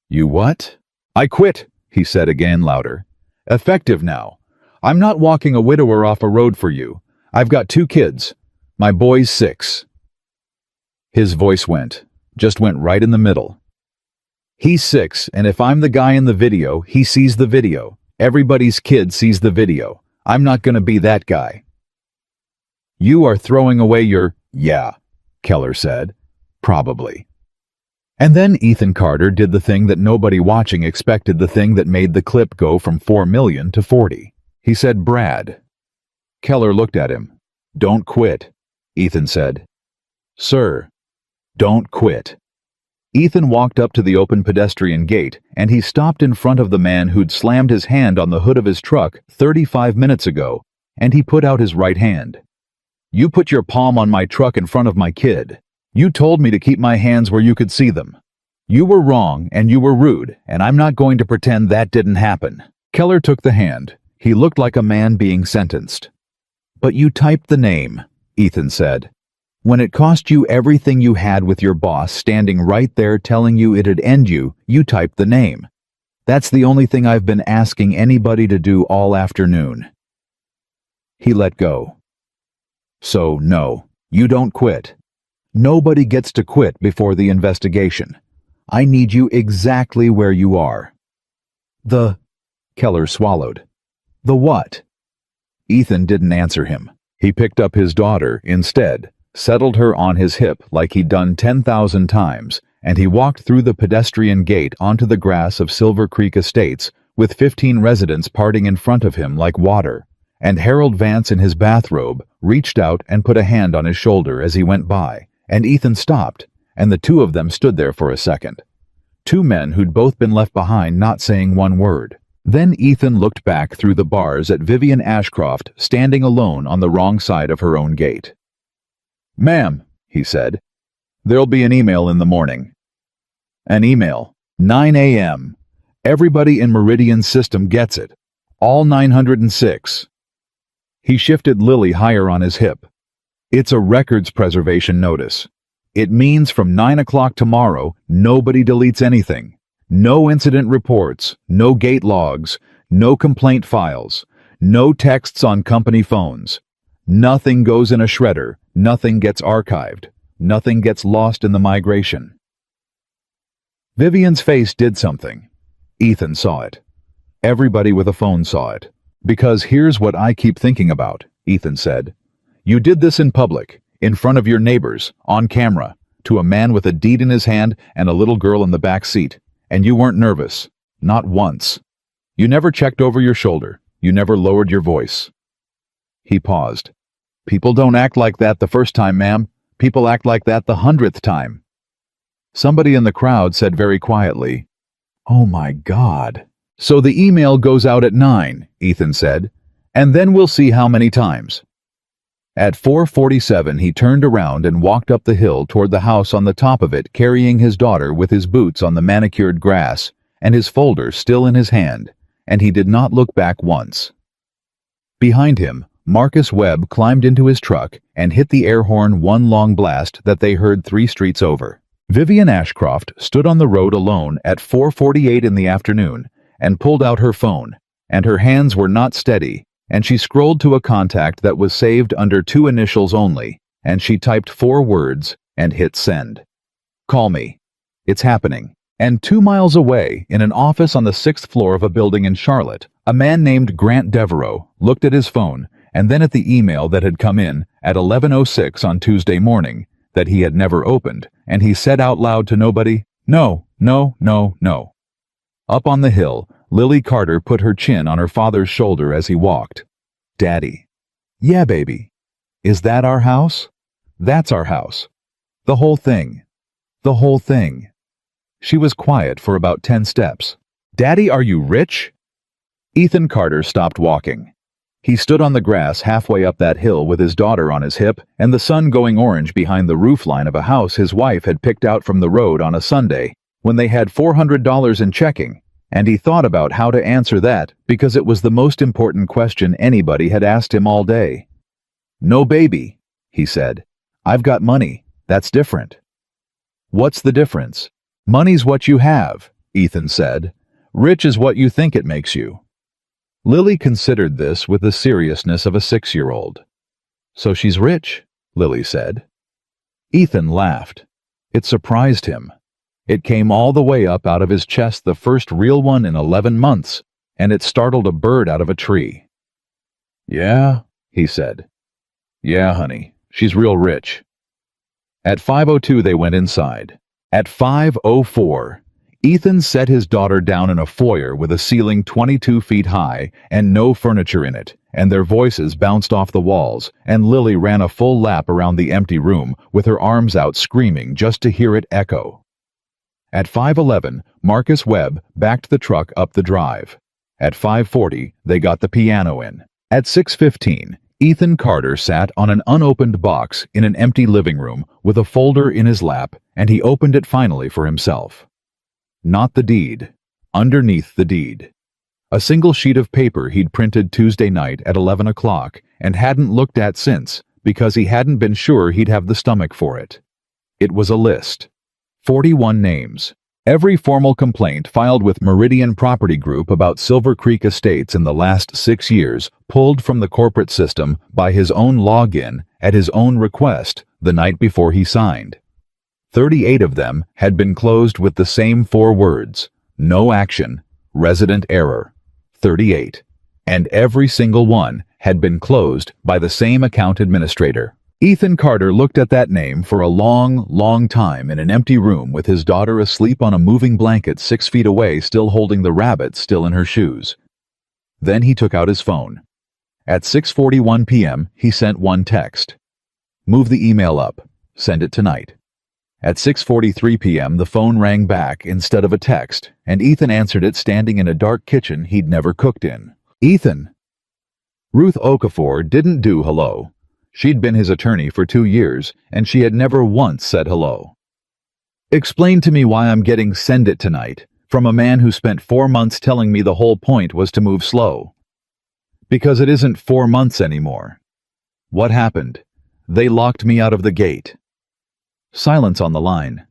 "You what?" "I quit," he said again louder. "Effective now. I'm not walking a widower off a road for you. I've got 2 kids. My boy's 6. His voice just went right in the middle. "He's 6, and if I'm the guy in the video, he sees the video. Everybody's kid sees the video. I'm not going to be that guy." "You are throwing away your—" "Yeah," Keller said. "Probably." And then Ethan Carter did the thing that nobody watching expected, the thing that made the clip go from 4 million to 40. He said, "Brad." Keller looked at him. "Don't quit," Ethan said. "Sir, don't quit." Ethan walked up to the open pedestrian gate, and he stopped in front of the man who'd slammed his hand on the hood of his truck 35 minutes ago, and he put out his right hand. "You put your palm on my truck in front of my kid. You told me to keep my hands where you could see them. You were wrong and you were rude, and I'm not going to pretend that didn't happen." Keller took the hand. He looked like a man being sentenced. "But you typed the name," Ethan said. "When it cost you everything you had with your boss standing right there telling you it'd end you, you typed the name. That's the only thing I've been asking anybody to do all afternoon." He let go. "So, no, you don't quit. Nobody gets to quit before the investigation. I need you exactly where you are." "The—" Keller swallowed. "The what?" Ethan didn't answer him. He picked up his daughter instead, settled her on his hip like he'd done 10,000 times, and he walked through the pedestrian gate onto the grass of Silver Creek Estates, with 15 residents parting in front of him like water, and Harold Vance in his bathrobe reached out and put a hand on his shoulder as he went by, and Ethan stopped, and the two of them stood there for a second. Two men who'd both been left behind, not saying one word. Then Ethan looked back through the bars at Vivian Ashcroft standing alone on the wrong side of her own gate. "Ma'am," he said, "there'll be an email in the morning." An email. 9 a.m. Everybody in Meridian's system gets it. All 906. He shifted Lily higher on his hip. "It's a records preservation notice. It means from 9 o'clock tomorrow, nobody deletes anything. No incident reports, no gate logs, no complaint files, no texts on company phones. Nothing goes in a shredder, nothing gets archived, nothing gets lost in the migration." Vivian's face did something. Ethan saw it. Everybody with a phone saw it. "Because here's what I keep thinking about," Ethan said. "You did this in public, in front of your neighbors, on camera, to a man with a deed in his hand and a little girl in the back seat. And you weren't nervous. Not once. You never checked over your shoulder. You never lowered your voice." He paused. "People don't act like that the first time, ma'am. People act like that the 100th time." Somebody in the crowd said very quietly, "Oh my God." "So the email goes out at 9, Ethan said, "and then we'll see how many times." At 4:47 he turned around and walked up the hill toward the house on the top of it, carrying his daughter with his boots on the manicured grass and his folder still in his hand, and he did not look back once. Behind him, Marcus Webb climbed into his truck and hit the air horn one long blast that they heard 3 streets over. Vivian Ashcroft stood on the road alone at 4:48 in the afternoon and pulled out her phone, and her hands were not steady, and she scrolled to a contact that was saved under 2 initials only, and she typed 4 words and hit send. "Call me. It's happening." And 2 miles away, in an office on the 6th floor of a building in Charlotte, a man named Grant Devereaux looked at his phone and then at the email that had come in at 11:06 on Tuesday morning that he had never opened, and he said out loud to nobody, "No, no, no, no." Up on the hill, Lily Carter put her chin on her father's shoulder as he walked. "Daddy." "Yeah, baby." "Is that our house?" "That's our house. The whole thing. The whole thing." She was quiet for about 10 steps. "Daddy, are you rich?" Ethan Carter stopped walking. He stood on the grass halfway up that hill with his daughter on his hip and the sun going orange behind the roofline of a house his wife had picked out from the road on a Sunday when they had $400 in checking, and he thought about how to answer that because it was the most important question anybody had asked him all day. "No, baby," he said. "I've got money. That's different." "What's the difference?" "Money's what you have," Ethan said. "Rich is what you think it makes you." Lily considered this with the seriousness of a 6-year-old. "So she's rich," Lily said. Ethan laughed. It surprised him. It came all the way up out of his chest, the first real one in 11 months, and it startled a bird out of a tree. "Yeah," he said. "Yeah, honey, she's real rich." At 5:02 they went inside. At 5:04, Ethan set his daughter down in a foyer with a ceiling 22 feet high and no furniture in it, and their voices bounced off the walls, and Lily ran a full lap around the empty room with her arms out screaming just to hear it echo. At 5:11, Marcus Webb backed the truck up the drive. At 5:40, they got the piano in. At 6:15, Ethan Carter sat on an unopened box in an empty living room with a folder in his lap, and he opened it finally for himself. Not the deed. Underneath the deed. A single sheet of paper he'd printed Tuesday night at 11 o'clock and hadn't looked at since because he hadn't been sure he'd have the stomach for it. It was a list. 41 names. Every formal complaint filed with Meridian Property Group about Silver Creek Estates in the last 6 years pulled from the corporate system by his own login at his own request the night before he signed. 38 of them had been closed with the same 4 words, no action, resident error. 38. And every single one had been closed by the same account administrator. Ethan Carter looked at that name for a long, long time in an empty room with his daughter asleep on a moving blanket 6 feet away, still holding the rabbit still in her shoes. Then he took out his phone. At 6:41 p.m., he sent one text. "Move the email up. Send it tonight." At 6:43 p.m., the phone rang back instead of a text, and Ethan answered it standing in a dark kitchen he'd never cooked in. "Ethan." Ruth Okafor didn't do hello. She'd been his attorney for 2 years, and she had never once said hello. "Explain to me why I'm getting 'send it tonight' from a man who spent 4 months telling me the whole point was to move slow." "Because it isn't 4 months anymore." "What happened?" "They locked me out of the gate." Silence on the line.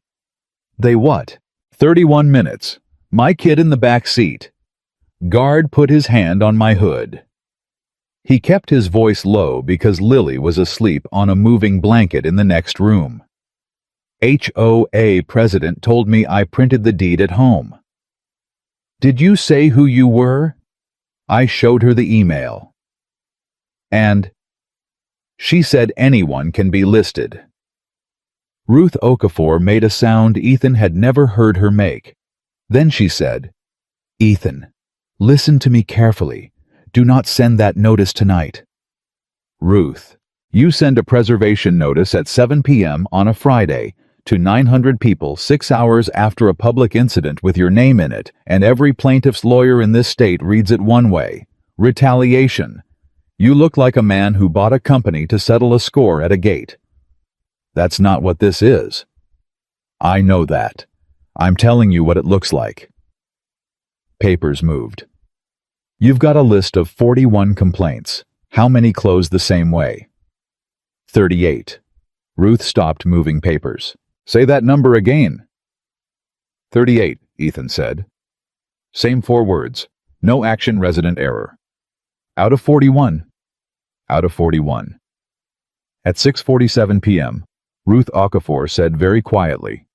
"They what?" 31 minutes. My kid in the back seat. Guard put his hand on my hood. He kept his voice low because Lily was asleep on a moving blanket in the next room. HOA president told me I printed the deed at home. "Did you say who you were?" I showed her the email. "And?" "She said anyone can be listed." Ruth Okafor made a sound Ethan had never heard her make. Then she said, "Ethan, listen to me carefully. Do not send that notice tonight." "Ruth, you send a preservation notice at 7 p.m. on a Friday to 900 people 6 hours after a public incident with your name in it, and every plaintiff's lawyer in this state reads it one way: retaliation. You look like a man who bought a company to settle a score at a gate. That's not what this is." "I know that. I'm telling you what it looks like." Papers moved. "You've got a list of 41 complaints. How many close the same way?" 38. Ruth stopped moving papers. "Say that number again." 38, Ethan said. Same 4 words. No action, resident error. "Out of 41. "Out of 41. At 6:47 p.m., Ruth Okafor said very quietly,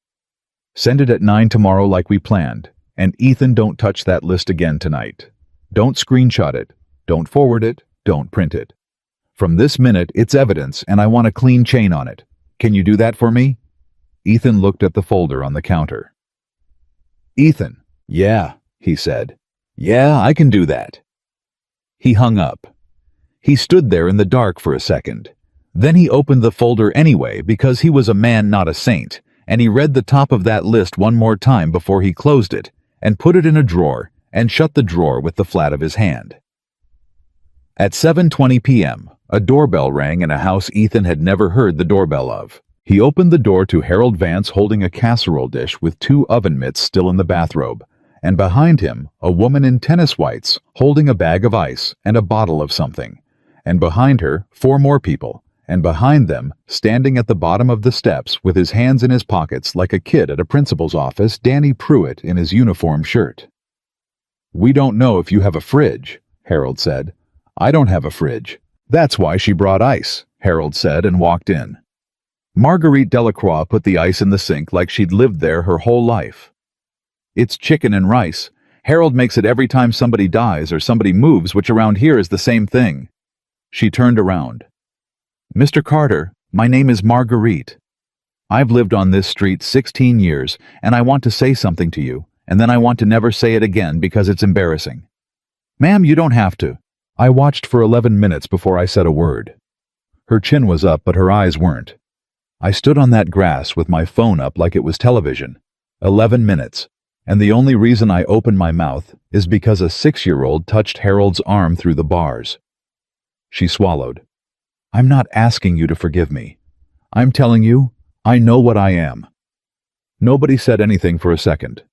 "Send it at 9 tomorrow like we planned, and Ethan, don't touch that list again tonight. Don't screenshot it. Don't forward it. Don't print it. From this minute, it's evidence, and I want a clean chain on it. Can you do that for me?" Ethan looked at the folder on the counter. "Ethan." "Yeah," he said. "Yeah, I can do that." He hung up. He stood there in the dark for a second. Then he opened the folder anyway because he was a man, not a saint, and he read the top of that list one more time before he closed it and put it in a drawer and shut the drawer with the flat of his hand. At 7:20 p.m., a doorbell rang in a house Ethan had never heard the doorbell of. He opened the door to Harold Vance holding a casserole dish with 2 oven mitts still in the bathrobe, and behind him, a woman in tennis whites holding a bag of ice and a bottle of something, and behind her, 4 more people, and behind them, standing at the bottom of the steps with his hands in his pockets like a kid at a principal's office, Danny Pruitt in his uniform shirt. "We don't know if you have a fridge," Harold said. "I don't have a fridge. That's why she brought ice," Harold said and walked in. Marguerite Delacroix put the ice in the sink like she'd lived there her whole life. "It's chicken and rice. Harold makes it every time somebody dies or somebody moves, which around here is the same thing." She turned around. "Mr. Carter, my name is Marguerite. I've lived on this street 16 years, and I want to say something to you, and then I want to never say it again because it's embarrassing." "Ma'am, you don't have to." I watched for 11 minutes before I said a word. Her chin was up, but her eyes weren't. I stood on that grass with my phone up like it was television. 11 minutes. And the only reason I opened my mouth is because a 6-year-old touched Harold's arm through the bars. She swallowed. "I'm not asking you to forgive me. I'm telling you, I know what I am." Nobody said anything for a second.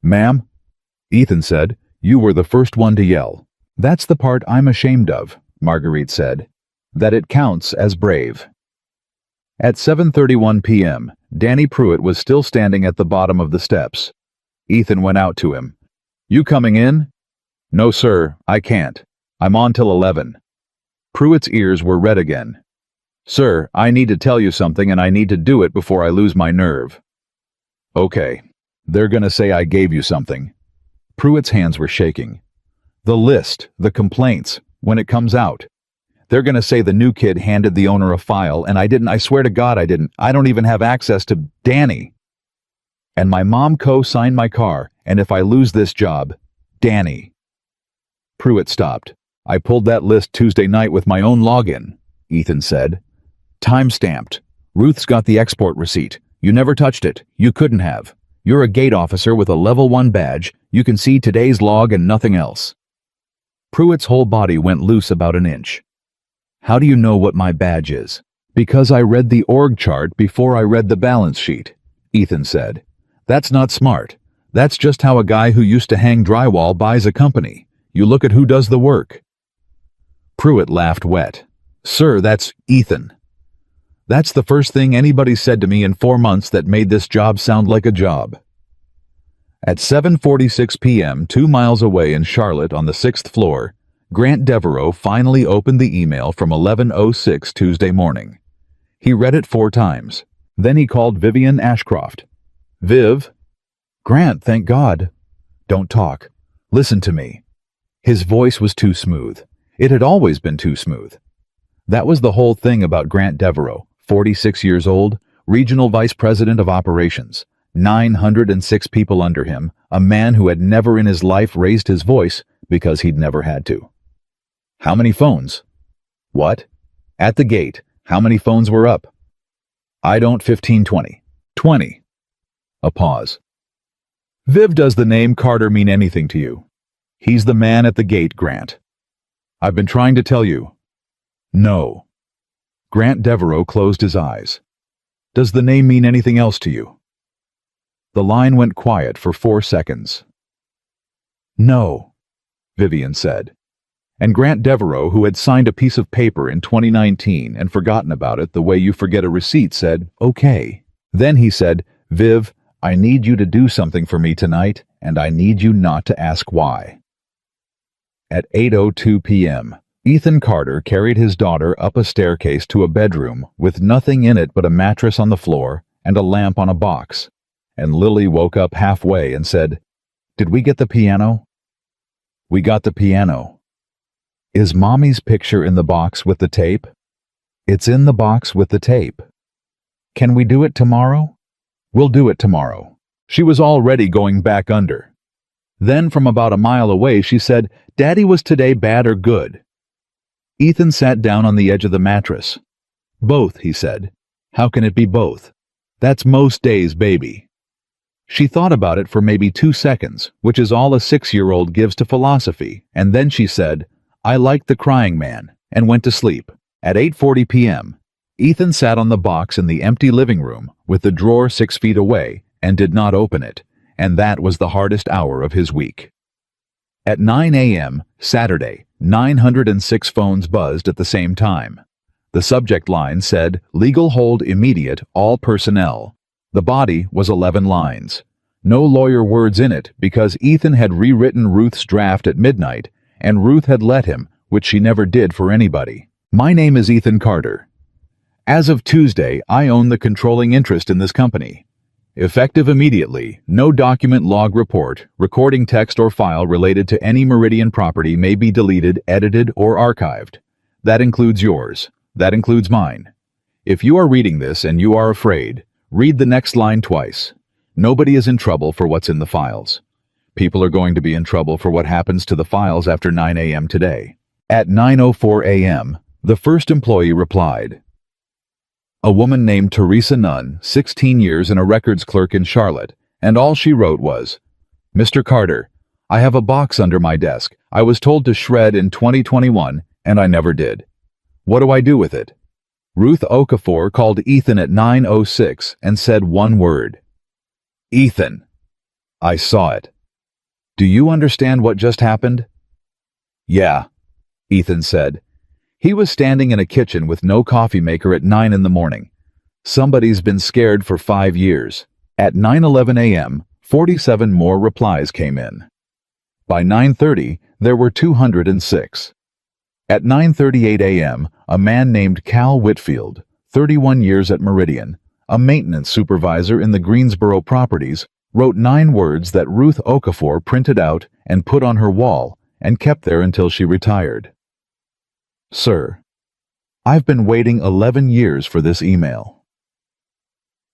"Ma'am," Ethan said, "you were the first one to yell." "That's the part I'm ashamed of," Marguerite said. "That it counts as brave." At 7:31 p.m., Danny Pruitt was still standing at the bottom of the steps. Ethan went out to him. "You coming in?" "No, sir, I can't. I'm on till 11. Pruitt's ears were red again. "Sir, I need to tell you something and I need to do it before I lose my nerve." "Okay. They're gonna say I gave you something." Pruitt's hands were shaking. "The list, the complaints, when it comes out. They're gonna say the new kid handed the owner a file, and I didn't. I swear to God I didn't. I don't even have access to Danny. And my mom co-signed my car, and if I lose this job, Danny. Pruitt stopped. I pulled that list Tuesday night with my own login, Ethan said. Time-stamped. Ruth's got the export receipt. You never touched it. You couldn't have. You're a gate officer with a level 1 badge. You can see today's log and nothing else. Pruitt's whole body went loose about an inch. How do you know what my badge is? Because I read the org chart before I read the balance sheet, Ethan said. That's not smart. That's just how a guy who used to hang drywall buys a company. You look at who does the work. Pruitt laughed wet. Sir, that's Ethan. That's the first thing anybody said to me in 4 months that made this job sound like a job. At 7:46 p.m., 2 miles away in Charlotte on the 6th floor, Grant Devereaux finally opened the email from 11:06 Tuesday morning. He read it 4 times. Then he called Vivian Ashcroft. Viv? Grant, thank God. Don't talk. Listen to me. His voice was too smooth. It had always been too smooth. That was the whole thing about Grant Devereaux, 46 years old, regional vice president of operations, 906 people under him, a man who had never in his life raised his voice because he'd never had to. How many phones? What? At the gate, how many phones were up? I don't 15, 20. 20. A pause. Viv, does the name Carter mean anything to you? He's the man at the gate, Grant. I've been trying to tell you. No. Grant Devereaux closed his eyes. Does the name mean anything else to you? The line went quiet for 4 seconds. No, Vivian said. And Grant Devereaux, who had signed a piece of paper in 2019 and forgotten about it the way you forget a receipt, said, okay. Then he said, Viv, I need you to do something for me tonight, and I need you not to ask why. At 8:02 p.m., Ethan Carter carried his daughter up a staircase to a bedroom with nothing in it but a mattress on the floor and a lamp on a box, and Lily woke up halfway and said, Did we get the piano? We got the piano. Is Mommy's picture in the box with the tape? It's in the box with the tape. Can we do it tomorrow? We'll do it tomorrow. She was already going back under. Then from about a mile away she said, Daddy, was today bad or good? Ethan sat down on the edge of the mattress. Both, he said. How can it be both? That's most days, baby. She thought about it for maybe 2 seconds, which is all a 6-year-old gives to philosophy, and then she said, I like the crying man, and went to sleep. At 8:40 p.m., Ethan sat on the box in the empty living room with the drawer 6 feet away and did not open it, and that was the hardest hour of his week. At 9 a.m., Saturday, 906 phones buzzed at the same time. The subject line said, Legal hold immediate, all personnel. The body was 11 lines. No lawyer words in it because Ethan had rewritten Ruth's draft at midnight, and Ruth had let him, which she never did for anybody. My name is Ethan Carter. As of Tuesday, I own the controlling interest in this company. Effective immediately, no document, log, report, recording text or file related to any Meridian property may be deleted, edited, or archived. That includes yours. That includes mine. If you are reading this and you are afraid, read the next line twice. Nobody is in trouble for what's in the files. People are going to be in trouble for what happens to the files after 9 a.m. today. At 9:04 a.m., the first employee replied. A woman named Teresa Nunn, 16 years and a records clerk in Charlotte, and all she wrote was, Mr. Carter, I have a box under my desk. I was told to shred in 2021, and I never did. What do I do with it? Ruth Okafor called Ethan at 9:06 and said one word. Ethan. I saw it. Do you understand what just happened? Yeah, Ethan said. He was standing in a kitchen with no coffee maker at 9 in the morning. Somebody's been scared for 5 years. At 9:11 a.m., 47 more replies came in. By 9:30, there were 206. At 9:38 a.m., a man named Cal Whitfield, 31 years at Meridian, a maintenance supervisor in the Greensboro properties, wrote 9 words that Ruth Okafor printed out and put on her wall and kept there until she retired. Sir, I've been waiting 11 years for this email.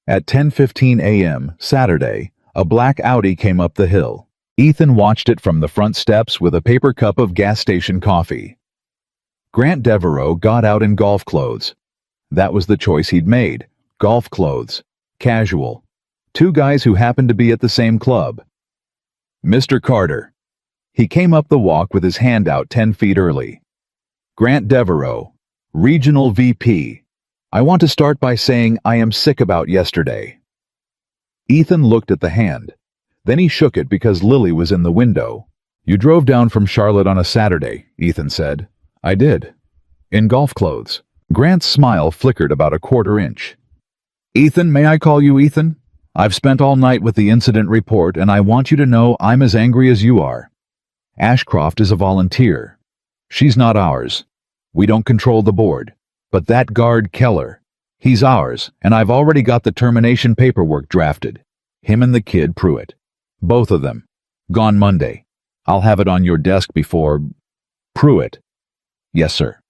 At 10:15 a.m. Saturday, a black Audi came up the hill. Ethan watched it from the front steps with a paper cup of gas station coffee. Grant Devereaux got out in golf clothes. That was the choice he'd made. Golf clothes. Casual. Two guys who happened to be at the same club. Mr. Carter. He came up the walk with his hand out 10 feet early. Grant Devereaux, Regional VP. I want to start by saying I am sick about yesterday. Ethan looked at the hand. Then he shook it because Lily was in the window. You drove down from Charlotte on a Saturday, Ethan said. I did. In golf clothes. Grant's smile flickered about a quarter inch. Ethan, may I call you Ethan? I've spent all night with the incident report, and I want you to know I'm as angry as you are. Ashcroft is a volunteer. She's not ours. We don't control the board. But that guard Keller, he's ours, and I've already got the termination paperwork drafted. Him and the kid Pruitt. Both of them. Gone Monday. I'll have it on your desk before... Pruitt. Yes, sir.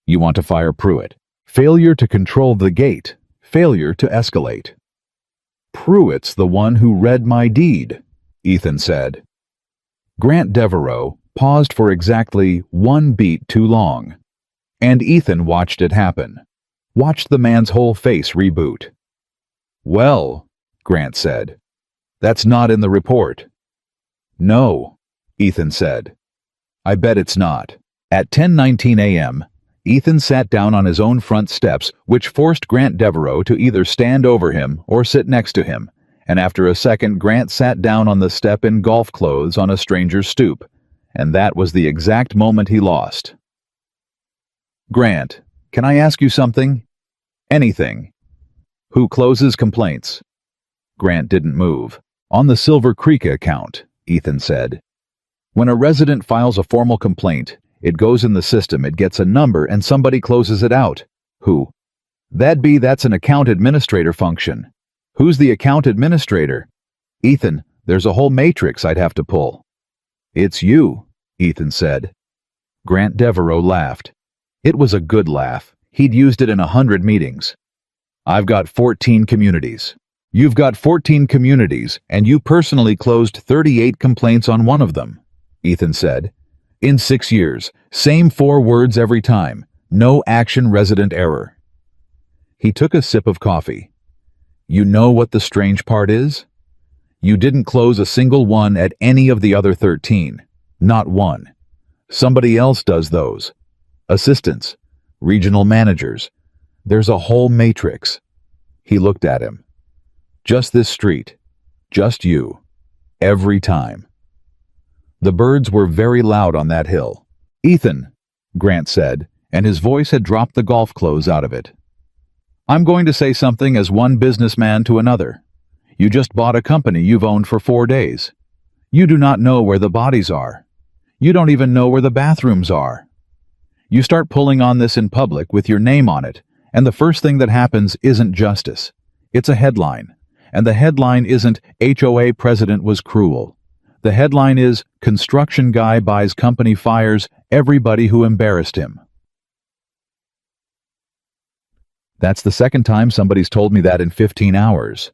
You want to fire Pruitt. Failure to control the gate. Failure to escalate. Pruitt's the one who read my deed, Ethan said. Grant Devereaux paused for exactly one beat too long. And Ethan watched it happen. Watched the man's whole face reboot. Well, Grant said. That's not in the report. No, Ethan said. I bet it's not. At 10:19 a.m., Ethan sat down on his own front steps, which forced Grant Devereaux to either stand over him or sit next to him, and after a second Grant sat down on the step in golf clothes on a stranger's stoop, and that was the exact moment he lost. Grant, can I ask you something? Anything. Who closes complaints? Grant didn't move. On the Silver Creek account, Ethan said. When a resident files a formal complaint, it goes in the system, it gets a number, and somebody closes it out. Who? That's an account administrator function. Who's the account administrator? Ethan, there's a whole matrix I'd have to pull. It's you, Ethan said. Grant Devereaux laughed. It was a good laugh. He'd used it in 100 meetings. I've got 14 communities. You've got 14 communities, and you personally closed 38 complaints on one of them, Ethan said. In 6 years, same 4 words every time. No action resident error. He took a sip of coffee. You know what the strange part is? You didn't close a single one at any of the other 13. Not one. Somebody else does those. Assistants. Regional managers. There's a whole matrix. He looked at him. Just this street. Just you. Every time. The birds were very loud on that hill. Ethan, Grant said, and his voice had dropped the golf clothes out of it. I'm going to say something as one businessman to another. You just bought a company you've owned for 4 days. You do not know where the bodies are. You don't even know where the bathrooms are. You start pulling on this in public with your name on it, and the first thing that happens isn't justice. It's a headline. And the headline isn't HOA president was cruel. The headline is construction guy buys company fires everybody who embarrassed him. That's the second time somebody's told me that in 15 hours.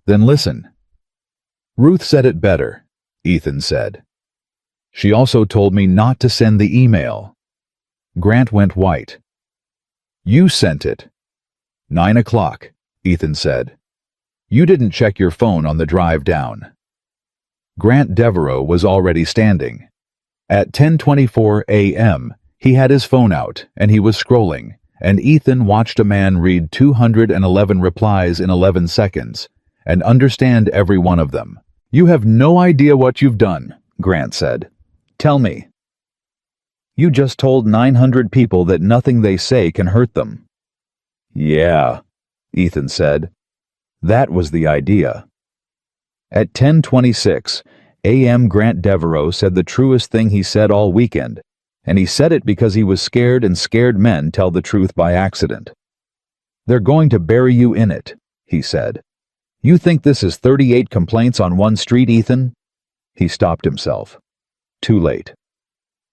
Then listen. Ruth said it better, Ethan said. She also told me not to send the email. Grant went white. You sent it. 9 o'clock, Ethan said. You didn't check your phone on the drive down. Grant Devereaux was already standing. At 10:24 a.m., he had his phone out, and he was scrolling, and Ethan watched a man read 211 replies in 11 seconds, and understand every one of them. You have no idea what you've done, Grant said. Tell me. You just told 900 people that nothing they say can hurt them. Yeah, Ethan said. That was the idea. At 10:26 a.m., Grant Devereaux said the truest thing he said all weekend, and he said it because he was scared, and scared men tell the truth by accident. They're going to bury you in it, he said. You think this is 38 complaints on one street, Ethan? He stopped himself. Too late.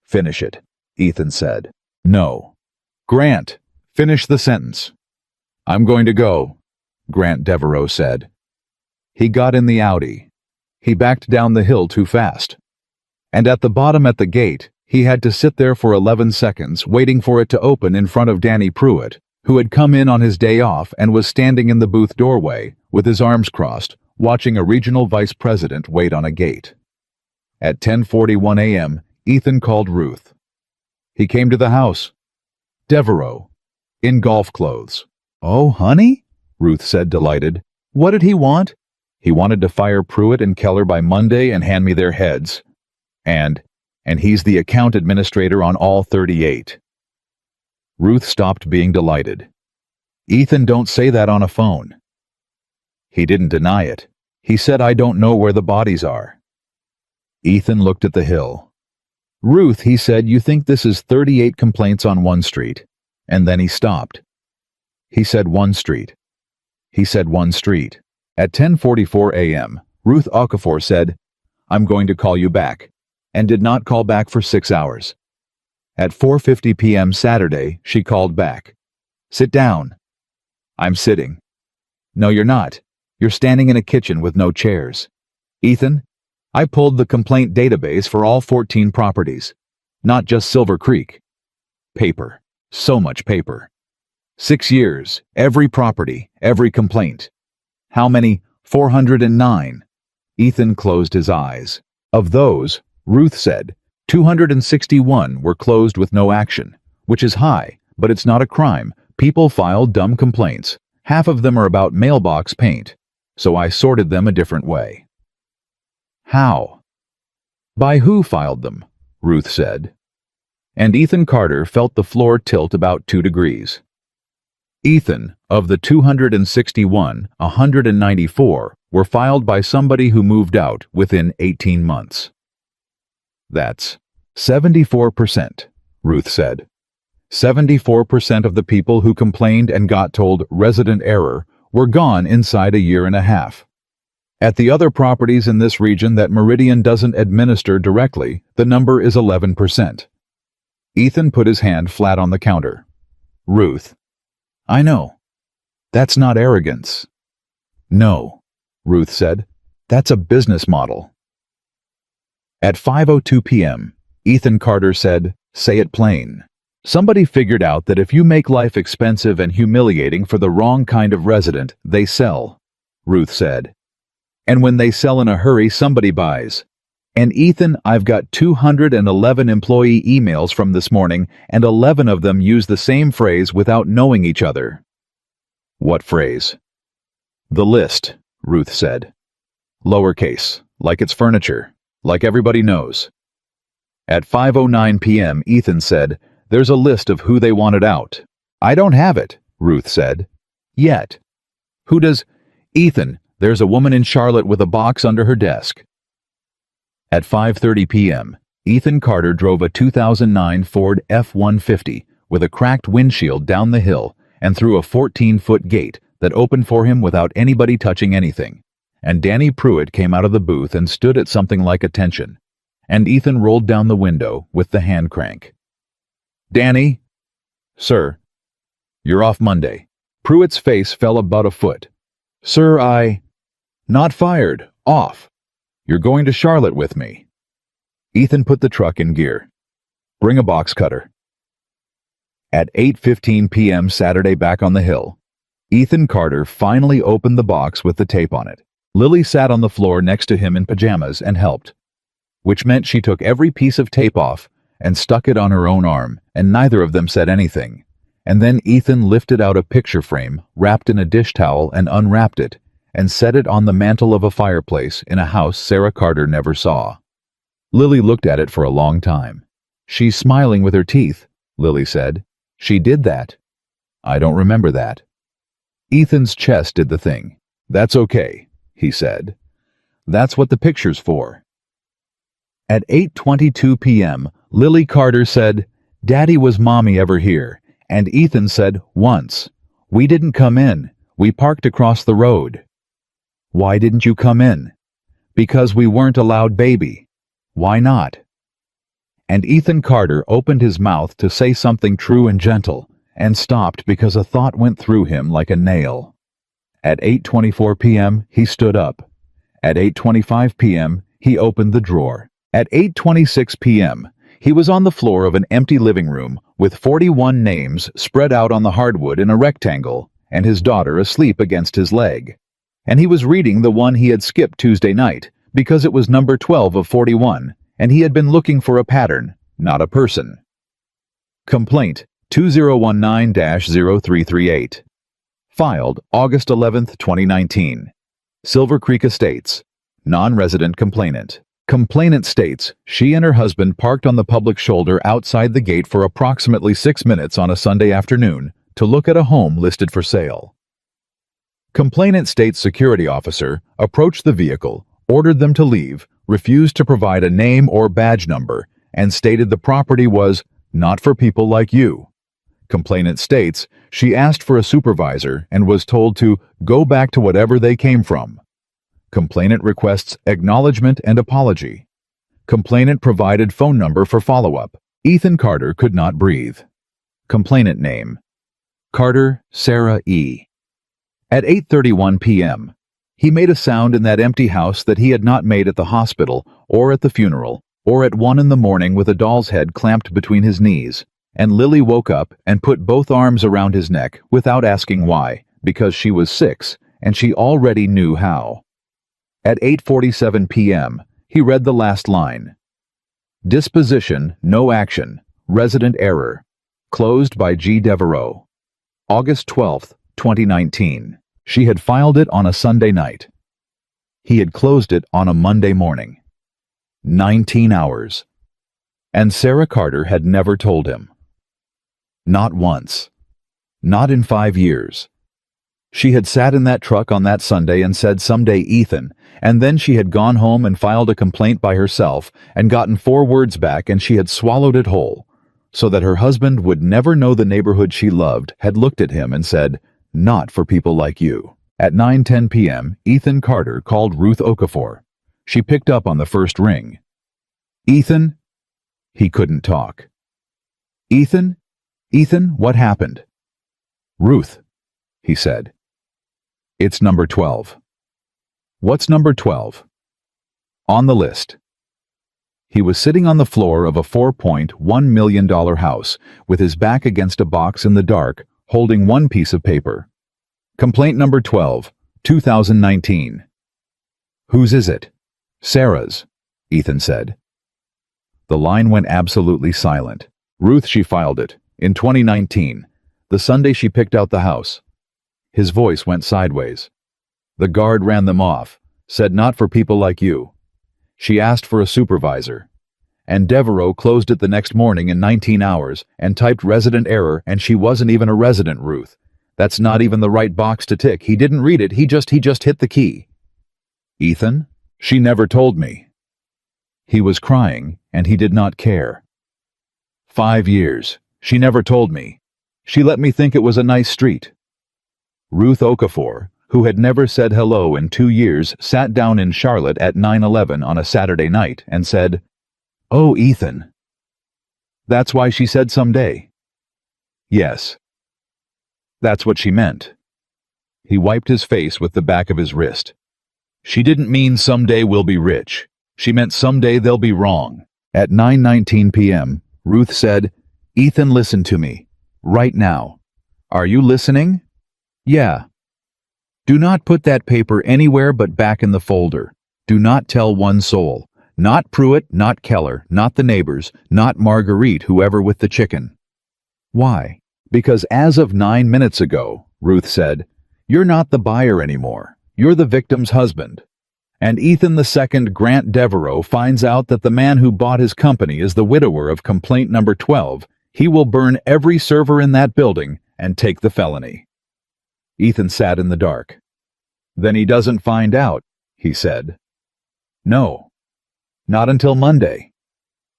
Finish it, Ethan said. No. Grant, Finish the sentence. I'm going to go, Grant Devereaux said. He got in the Audi. He backed down the hill too fast. And at the bottom at the gate, he had to sit there for 11 seconds waiting for it to open in front of Danny Pruitt, who had come in on his day off and was standing in the booth doorway, with his arms crossed, watching a regional vice president wait on a gate. At 10:41 a.m., Ethan called Ruth. He came to the house. Devereaux, in golf clothes. "Oh, honey?" Ruth said, delighted. "What did he want?" "He wanted to fire Pruitt and Keller by Monday and hand me their heads. And he's the account administrator on all 38. Ruth stopped being delighted. "Ethan, don't say that on a phone." He didn't deny it. He said, "I don't know where the bodies are." Ethan looked at the hill. "Ruth," he said, "you think this is 38 complaints on one street." And then he stopped. He said one street. He said one street. At 10:44 a.m., Ruth Okafor said, "I'm going to call you back," and did not call back for 6 hours. At 4:50 p.m. Saturday, she called back. "Sit down." "I'm sitting." "No, you're not. You're standing in a kitchen with no chairs." "Ethan, I pulled the complaint database for all 14 properties, not just Silver Creek." Paper. So much paper. 6 years, every property, every complaint. How many? 409. Ethan closed his eyes. Of those, Ruth said, 261 were closed with no action, which is high, but it's not a crime. People file dumb complaints. Half of them are about mailbox paint, so I sorted them a different way. How? By who filed them, Ruth said. And Ethan Carter felt the floor tilt about 2 degrees. Ethan, of the 261, 194 were filed by somebody who moved out within 18 months. That's 74%, Ruth said. 74% of the people who complained and got told resident error were gone inside a year and a half. At the other properties in this region that Meridian doesn't administer directly, the number is 11%. Ethan put his hand flat on the counter. Ruth. I know. That's not arrogance. No, Ruth said. That's a business model. At 5:02 p.m., Ethan Carter said, "Say it plain." Somebody figured out that if you make life expensive and humiliating for the wrong kind of resident, they sell, Ruth said. And when they sell in a hurry, somebody buys. And Ethan, I've got 211 employee emails from this morning, and 11 of them use the same phrase without knowing each other. What phrase? The list, Ruth said. Lowercase, like it's furniture, like everybody knows. At 5:09 p.m., Ethan said, "There's a list of who they wanted out." "I don't have it," Ruth said. "Yet." "Who does?" "Ethan, there's a woman in Charlotte with a box under her desk." At 5:30 p.m., Ethan Carter drove a 2009 Ford F-150 with a cracked windshield down the hill and through a 14-foot gate that opened for him without anybody touching anything. And Danny Pruitt came out of the booth and stood at something like attention. And Ethan rolled down the window with the hand crank. "Danny?" "Sir." "You're off Monday." Pruitt's face fell about a foot. "Sir, Not fired. Off. You're going to Charlotte with me." Ethan put the truck in gear. "Bring a box cutter." At 8:15 p.m. Saturday back on the hill, Ethan Carter finally opened the box with the tape on it. Lily sat on the floor next to him in pajamas and helped, which meant she took every piece of tape off and stuck it on her own arm, and neither of them said anything. And then Ethan lifted out a picture frame wrapped in a dish towel and unwrapped it, and set it on the mantel of a fireplace in a house Sarah Carter never saw. Lily looked at it for a long time. "She's smiling with her teeth," Lily said. "She did that." "I don't remember that." Ethan's chest did the thing. "That's okay," he said. "That's what the picture's for." At 8:22 p.m., Lily Carter said, "Daddy, was Mommy ever here?" And Ethan said, "Once. We didn't come in. We parked across the road." "Why didn't you come in?" "Because we weren't allowed, baby." "Why not?" And Ethan Carter opened his mouth to say something true and gentle, and stopped because a thought went through him like a nail. At 8:24 p.m., he stood up. At 8:25 p.m., he opened the drawer. At 8:26 p.m., he was on the floor of an empty living room with 41 names spread out on the hardwood in a rectangle and his daughter asleep against his leg. And he was reading the one he had skipped Tuesday night because it was number 12 of 41, and he had been looking for a pattern, not a person. Complaint 2019-0338. Filed August 11, 2019. Silver Creek Estates. Non-resident complainant. Complainant states she and her husband parked on the public shoulder outside the gate for approximately 6 minutes on a Sunday afternoon to look at a home listed for sale. Complainant states security officer approached the vehicle, ordered them to leave, refused to provide a name or badge number, and stated the property was not for people like you. Complainant states she asked for a supervisor and was told to go back to whatever they came from. Complainant requests acknowledgement and apology. Complainant provided phone number for follow-up. Ethan Carter could not breathe. Complainant name: Carter Sarah E. At 8:31 p.m., he made a sound in that empty house that he had not made at the hospital or at the funeral or at 1 in the morning with a doll's head clamped between his knees, and Lily woke up and put both arms around his neck without asking why, because she was 6 and she already knew how. At 8:47 p.m., he read the last line. Disposition, no action. Resident error. Closed by G. Devereaux. August 12, 2019. She had filed it on a Sunday night. He had closed it on a Monday morning. 19 hours. And Sarah Carter had never told him. Not once. Not in 5 years. She had sat in that truck on that Sunday and said someday Ethan, and then she had gone home and filed a complaint by herself and gotten 4 words back, and she had swallowed it whole, so that her husband would never know the neighborhood she loved had looked at him and said, not for people like you. At 9:10 p.m., Ethan Carter called Ruth Okafor. She picked up on the first ring. Ethan? He couldn't talk. Ethan? Ethan, what happened? Ruth, he said. It's number 12. What's number 12? On the list. He was sitting on the floor of a $4.1 million house with his back against a box in the dark, holding one piece of paper. Complaint number 12, 2019. Whose is it? Sarah's, Ethan said. The line went absolutely silent. Ruth, she filed it, in 2019, the Sunday she picked out the house. His voice went sideways. The guard ran them off, said not for people like you. She asked for a supervisor. And Devereaux closed it the next morning in 19 hours and typed resident error, and she wasn't even a resident, Ruth. That's not even the right box to tick. He didn't read it, he just hit the key. Ethan? She never told me. He was crying, and he did not care. 5 years. She never told me. She let me think it was a nice street. Ruth Okafor, who had never said hello in 2 years, sat down in Charlotte at 9:11 on a Saturday night and said, "Oh, Ethan." That's why she said someday. Yes. That's what she meant. He wiped his face with the back of his wrist. She didn't mean someday we'll be rich. She meant someday they'll be wrong. At 9:19 p.m., Ruth said, "Ethan, listen to me. Right now. Are you listening?" "Yeah." "Do not put that paper anywhere but back in the folder. Do not tell one soul. Not Pruitt, not Keller, not the neighbors, not Marguerite, whoever with the chicken." "Why?" "Because as of 9 minutes ago," Ruth said, "you're not the buyer anymore. You're the victim's husband. And Ethan II Grant Devereaux finds out that the man who bought his company is the widower of complaint number 12. He will burn every server in that building and take the felony." Ethan sat in the dark. "Then he doesn't find out," he said. "No. Not until Monday.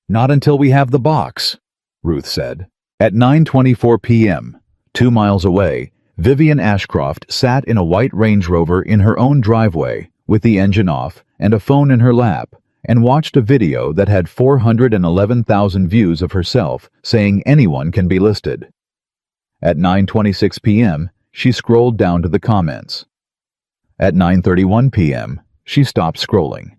Not until we have the box," Ruth said. At 9:24 p.m., 2 miles away, Vivian Ashcroft sat in a white Range Rover in her own driveway with the engine off and a phone in her lap and watched a video that had 411,000 views of herself saying anyone can be listed. At 9:26 p.m., she scrolled down to the comments. At 9:31 p.m., she stopped scrolling.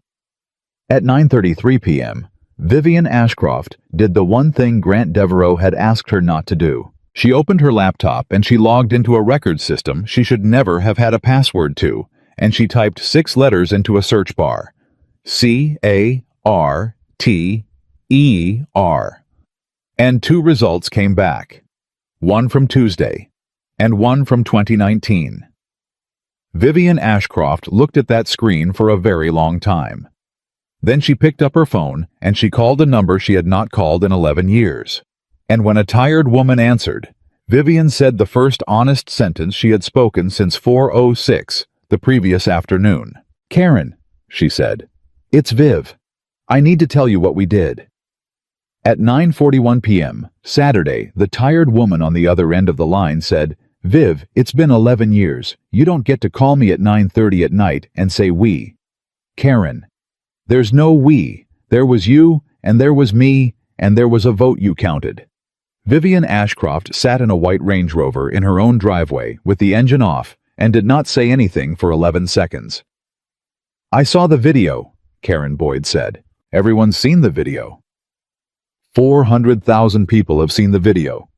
At 9:33 p.m., Vivian Ashcroft did the one thing Grant Devereaux had asked her not to do. She opened her laptop and she logged into a record system she should never have had a password to, and she typed 6 letters into a search bar. CARTER. And 2 results came back. One from Tuesday, and one from 2019. Vivian Ashcroft looked at that screen for a very long time. Then she picked up her phone and she called a number she had not called in 11 years. And when a tired woman answered, Vivian said the first honest sentence she had spoken since 4:06 the previous afternoon. "Karen," she said, "it's Viv. I need to tell you what we did." At 9:41 p.m., Saturday, the tired woman on the other end of the line said, "Viv, it's been 11 years. You don't get to call me at 9:30 at night and say we." "Karen, there's no we. There was you, and there was me, and there was a vote you counted." Vivian Ashcroft sat in a white Range Rover in her own driveway with the engine off and did not say anything for 11 seconds. "I saw the video," Karen Boyd said. "Everyone's seen the video." 400,000 people have seen the video.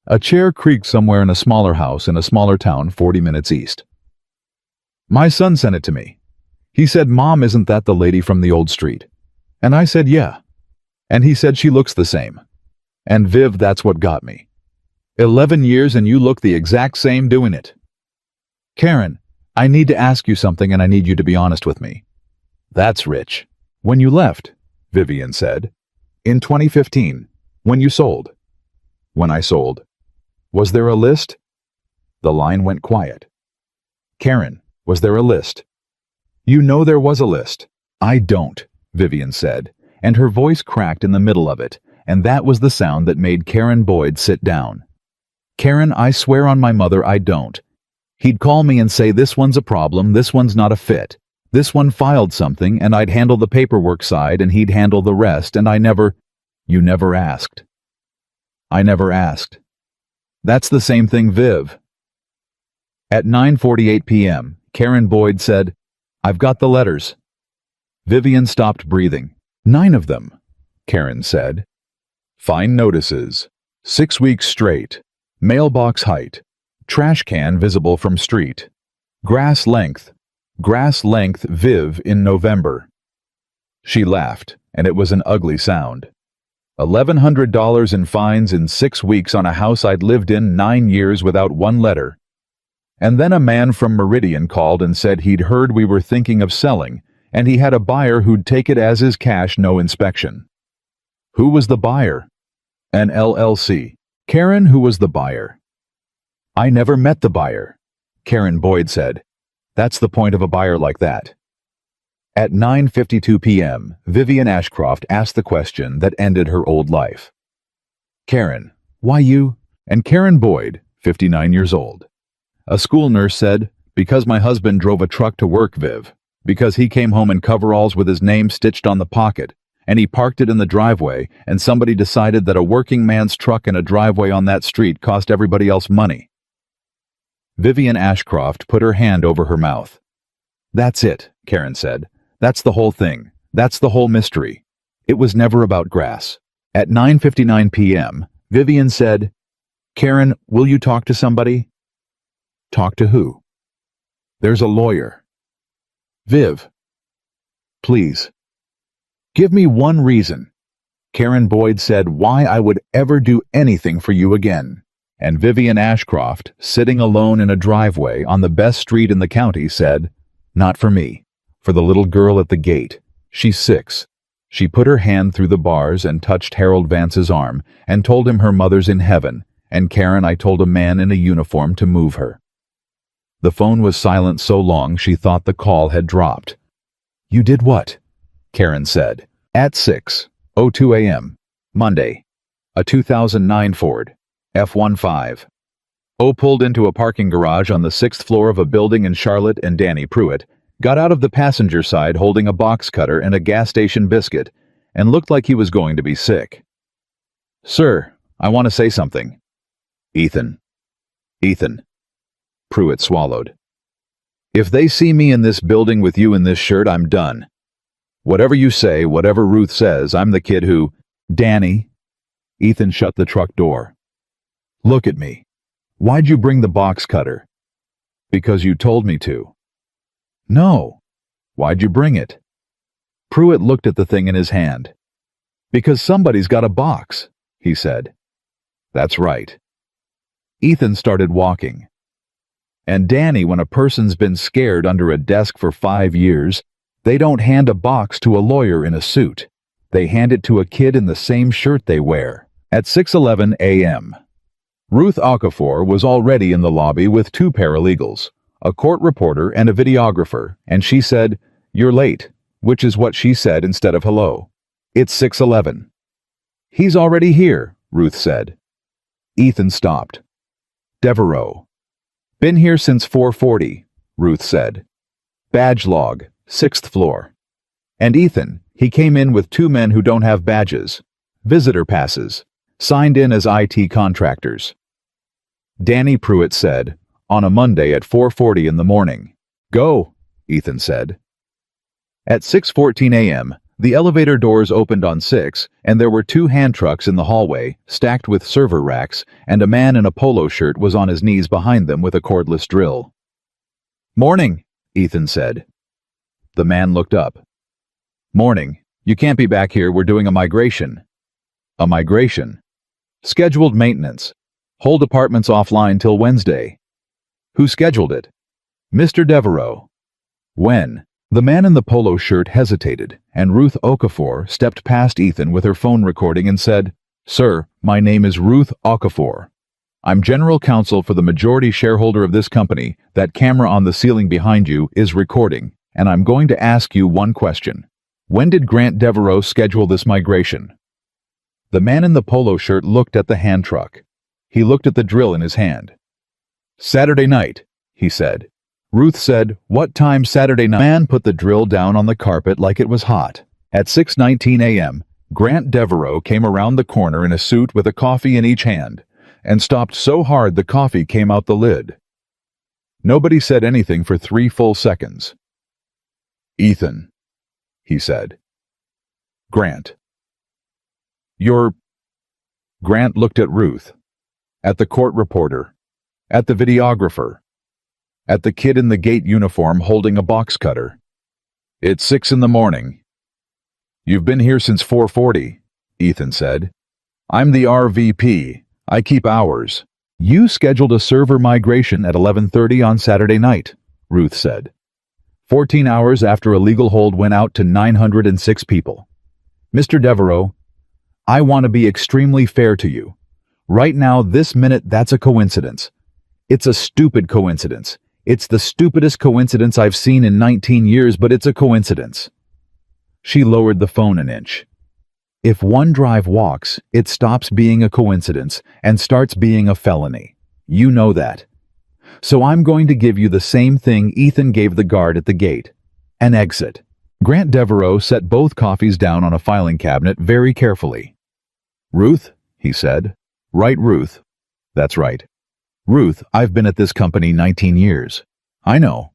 A chair creaked somewhere in a smaller house in a smaller town 40 minutes east. "My son sent it to me. He said, 'Mom, isn't that the lady from the old street?' And I said, 'Yeah.' And he said, 'She looks the same.' And Viv, that's what got me. 11 years and you look the exact same doing it. Karen, I need to ask you something and I need you to be honest with me." "That's rich." "When you left," Vivian said. "In 2015, when you sold." "When I sold. Was there a list?" The line went quiet. "Karen, was there a list?" "You know there was a list." "I don't," Vivian said, and her voice cracked in the middle of it, and that was the sound that made Karen Boyd sit down. "Karen, I swear on my mother I don't. He'd call me and say, 'This one's a problem, this one's not a fit. This one filed something,' and I'd handle the paperwork side and he'd handle the rest, and I never—" "You never asked." "I never asked." "That's the same thing, Viv." At 9:48 p.m., Karen Boyd said, "I've got the letters." Vivian stopped breathing. "9 of them," Karen said. "Fine notices. 6 weeks straight. Mailbox height. Trash can visible from street. Grass length. Grass length Viv in November." She laughed, and it was an ugly sound. $1,100 in fines in 6 weeks on a house I'd lived in 9 years without one letter. And then a man from Meridian called and said he'd heard we were thinking of selling, and he had a buyer who'd take it as his cash, no inspection. Who was the buyer? An LLC. Karen, who was the buyer? I never met the buyer, Karen Boyd said. That's the point of a buyer like that. At 9:52 p.m., Vivian Ashcroft asked the question that ended her old life. Karen, why you? And Karen Boyd, 59 years old. A school nurse said, because my husband drove a truck to work, Viv. Because he came home in coveralls with his name stitched on the pocket, and he parked it in the driveway, and somebody decided that a working man's truck in a driveway on that street cost everybody else money. Vivian Ashcroft put her hand over her mouth. That's it, Karen said. That's the whole thing. That's the whole mystery. It was never about grass. At 9:59 p.m., Vivian said, Karen, will you talk to somebody? Talk to who? There's a lawyer. Viv. Please. Give me one reason. Karen Boyd said why I would ever do anything for you again. And Vivian Ashcroft, sitting alone in a driveway on the best street in the county, said, not for me. For the little girl at the gate. She's 6. She put her hand through the bars and touched Harold Vance's arm and told him her mother's in heaven, and Karen, I told a man in a uniform to move her. The phone was silent so long she thought the call had dropped. You did what? Karen said. At 6:02 a.m. Monday. A 2009 Ford F-15. O pulled into a parking garage on the 6th floor of a building in Charlotte, and Danny Pruitt got out of the passenger side holding a box cutter and a gas station biscuit and looked like he was going to be sick. Sir, I want to say something. Ethan. Ethan. Pruitt swallowed. If they see me in this building with you in this shirt, I'm done. Whatever you say, whatever Ruth says, I'm the kid who... Danny. Ethan shut the truck door. Look at me. Why'd you bring the box cutter? Because you told me to. No. Why'd you bring it? Pruitt looked at the thing in his hand. Because somebody's got a box, he said. That's right. Ethan started walking. And Danny, when a person's been scared under a desk for 5 years, they don't hand a box to a lawyer in a suit. They hand it to a kid in the same shirt they wear. At 6:11 a.m. Ruth Okafor was already in the lobby with 2 paralegals, a court reporter and a videographer, and she said, "You're late," which is what she said instead of hello. It's 6:11. He's already here, Ruth said. Ethan stopped. Devereaux. Been here since 4:40, Ruth said. Badge log, 6th floor. And Ethan, he came in with 2 men who don't have badges, visitor passes, signed in as IT contractors. Danny Pruitt said, on a Monday at 4:40 in the morning. Go, Ethan said. At 6:14 a.m., the elevator doors opened on 6, and there were 2 hand trucks in the hallway, stacked with server racks, and a man in a polo shirt was on his knees behind them with a cordless drill. Morning, Ethan said. The man looked up. Morning. You can't be back here, we're doing a migration. A migration? Scheduled maintenance. Hold apartments offline till Wednesday. Who scheduled it? Mr. Devereaux. When? The man in the polo shirt hesitated, and Ruth Okafor stepped past Ethan with her phone recording and said, Sir, my name is Ruth Okafor. I'm general counsel for the majority shareholder of this company. That camera on the ceiling behind you is recording, and I'm going to ask you one question. When did Grant Devereaux schedule this migration? The man in the polo shirt looked at the hand truck. He looked at the drill in his hand. Saturday night, he said. Ruth said, What time Saturday night? The man put the drill down on the carpet like it was hot. At 6:19 a.m., Grant Devereaux came around the corner in a suit with a coffee in each hand, and stopped so hard the coffee came out the lid. Nobody said anything for 3 full seconds. Ethan, he said. Grant. You're... Grant looked at Ruth, at the court reporter, at the videographer, at the kid in the gate uniform holding a box cutter. It's 6 in the morning. You've been here since 4:40, Ethan said. I'm the RVP. I keep hours. You scheduled a server migration at 11:30 on Saturday night, Ruth said. 14 hours after a legal hold went out to 906 people. Mr. Devereaux, I want to be extremely fair to you. Right now, this minute, that's a coincidence. It's a stupid coincidence. It's the stupidest coincidence I've seen in 19 years, but it's a coincidence. She lowered the phone an inch. If OneDrive walks, it stops being a coincidence and starts being a felony. You know that. So I'm going to give you the same thing Ethan gave the guard at the gate. An exit. Grant Devereaux set both coffees down on a filing cabinet very carefully. Ruth, he said. Right, Ruth. That's right. Ruth, I've been at this company 19 years. I know.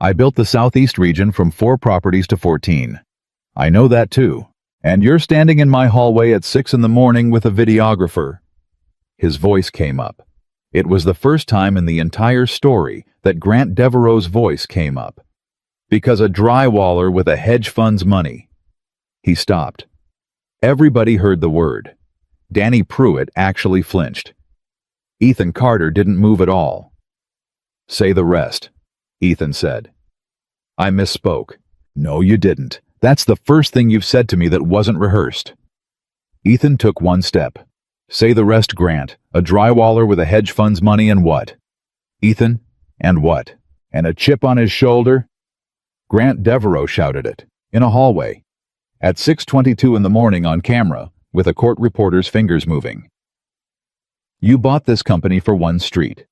I built the Southeast region from 4 properties to 14. I know that too. And you're standing in my hallway at 6 in the morning with a videographer. His voice came up. It was the first time in the entire story that Grant Devereaux's voice came up. Because a drywaller with a hedge fund's money. He stopped. Everybody heard the word. Danny Pruitt actually flinched. Ethan Carter didn't move at all. Say the rest, Ethan said. I misspoke. No, you didn't. That's the first thing you've said to me that wasn't rehearsed. Ethan took 1 step. Say the rest, Grant. A drywaller with a hedge fund's money and what? Ethan, and what? And a chip on his shoulder? Grant Devereaux shouted it, in a hallway, at 6:22 in the morning on camera, with a court reporter's fingers moving. You bought this company for 1 street.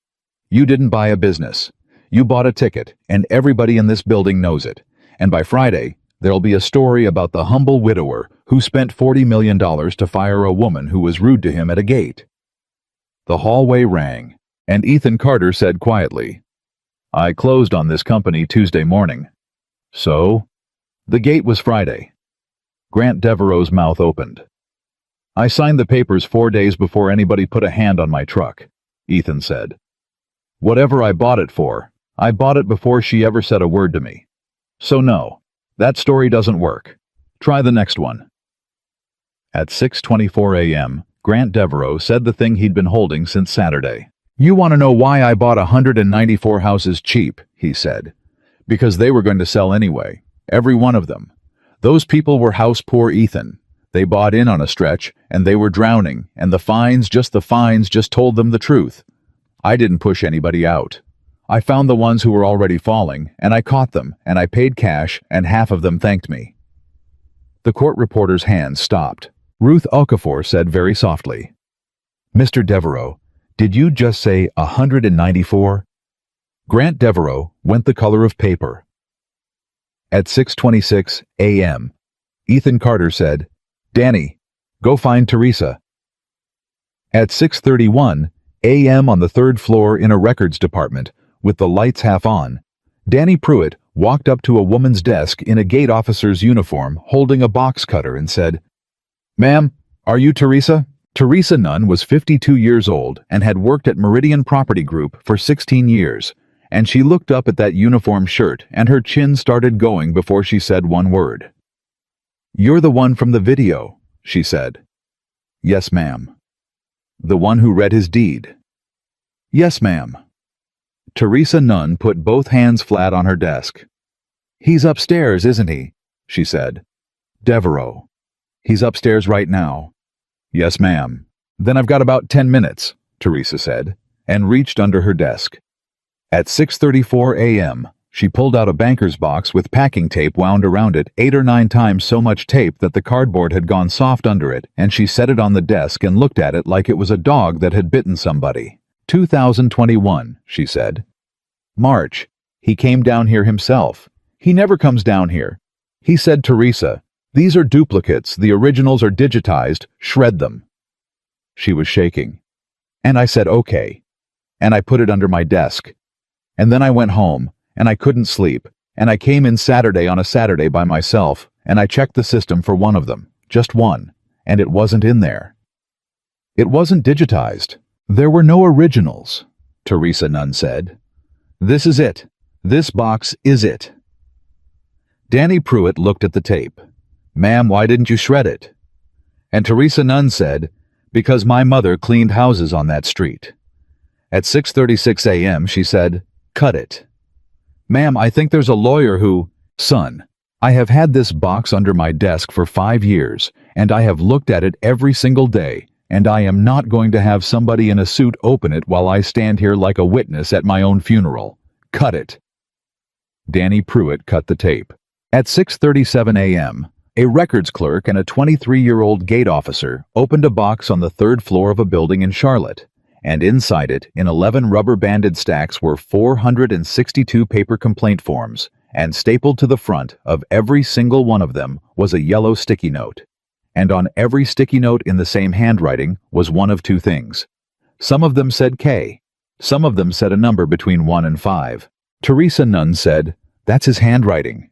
You didn't buy a business. You bought a ticket, and everybody in this building knows it. And by Friday, there'll be a story about the humble widower who spent $40 million to fire a woman who was rude to him at a gate. The hallway rang, and Ethan Carter said quietly, "I closed on this company Tuesday morning." "So?" "The gate was Friday." Grant Devereaux's mouth opened. "I signed the papers 4 days before anybody put a hand on my truck," Ethan said. "Whatever I bought it for, I bought it before she ever said a word to me. So no, that story doesn't work. Try the next one." At 6:24 a.m., Grant Devereaux said the thing he'd been holding since Saturday. "You want to know why I bought 194 houses cheap," he said. "Because they were going to sell anyway. Every one of them. Those people were house poor, Ethan. They bought in on a stretch, and they were drowning, and the fines just told them the truth. I didn't push anybody out. I found the ones who were already falling, and I caught them, and I paid cash, and half of them thanked me." The court reporter's hands stopped. Ruth Okafor said very softly, "Mr. Devereaux, did you just say 194? Grant Devereaux went the color of paper. At 6:26 a.m., Ethan Carter said, "Danny, go find Teresa." At 6:31 a.m. on the third floor in a records department, with the lights half on, Danny Pruitt walked up to a woman's desk in a gate officer's uniform holding a box cutter and said, "Ma'am, are you Teresa?" Teresa Nunn was 52 years old and had worked at Meridian Property Group for 16 years, and she looked up at that uniform shirt and her chin started going before she said one word. "You're the one from the video," she said. "Yes, ma'am." "The one who read his deed?" "Yes, ma'am." Teresa Nunn put both hands flat on her desk. "He's upstairs, isn't he?" she said. "Devereaux. He's upstairs right now." "Yes, ma'am." "Then I've got about 10 minutes, Teresa said, and reached under her desk. At 6:34 a.m., she pulled out a banker's box with packing tape wound around it 8 or 9 times so much tape that the cardboard had gone soft under it, and she set it on the desk and looked at it like it was a dog that had bitten somebody. 2021, she said. "March. He came down here himself. He never comes down here. He said, Teresa, these are duplicates, the originals are digitized, shred them." She was shaking. And I said, "Okay." And I put it under my desk. And then I went home, and I couldn't sleep, and I came in Saturday on a Saturday by myself, and I checked the system for one of them, just one, and it wasn't in there. It wasn't digitized. There were no originals, Teresa Nunn said. "This is it. This box is it." Danny Pruitt looked at the tape. "Ma'am, why didn't you shred it?" And Teresa Nunn said, "Because my mother cleaned houses on that street." At 6:36 a.m., she said, "Cut it." "Ma'am, I think there's a lawyer who—" "Son, I have had this box under my desk for 5 years, and I have looked at it every single day, and I am not going to have somebody in a suit open it while I stand here like a witness at my own funeral. Cut it." Danny Pruitt cut the tape. At 6:37 a.m., a records clerk and a 23-year-old gate officer opened a box on the 3rd floor of a building in Charlotte, and inside it, in 11 rubber-banded stacks, were 462 paper complaint forms, and stapled to the front of every single one of them was a yellow sticky note. And on every sticky note in the same handwriting was one of 2 things. Some of them said K. Some of them said a number between 1 and 5. Teresa Nunn said, "That's his handwriting."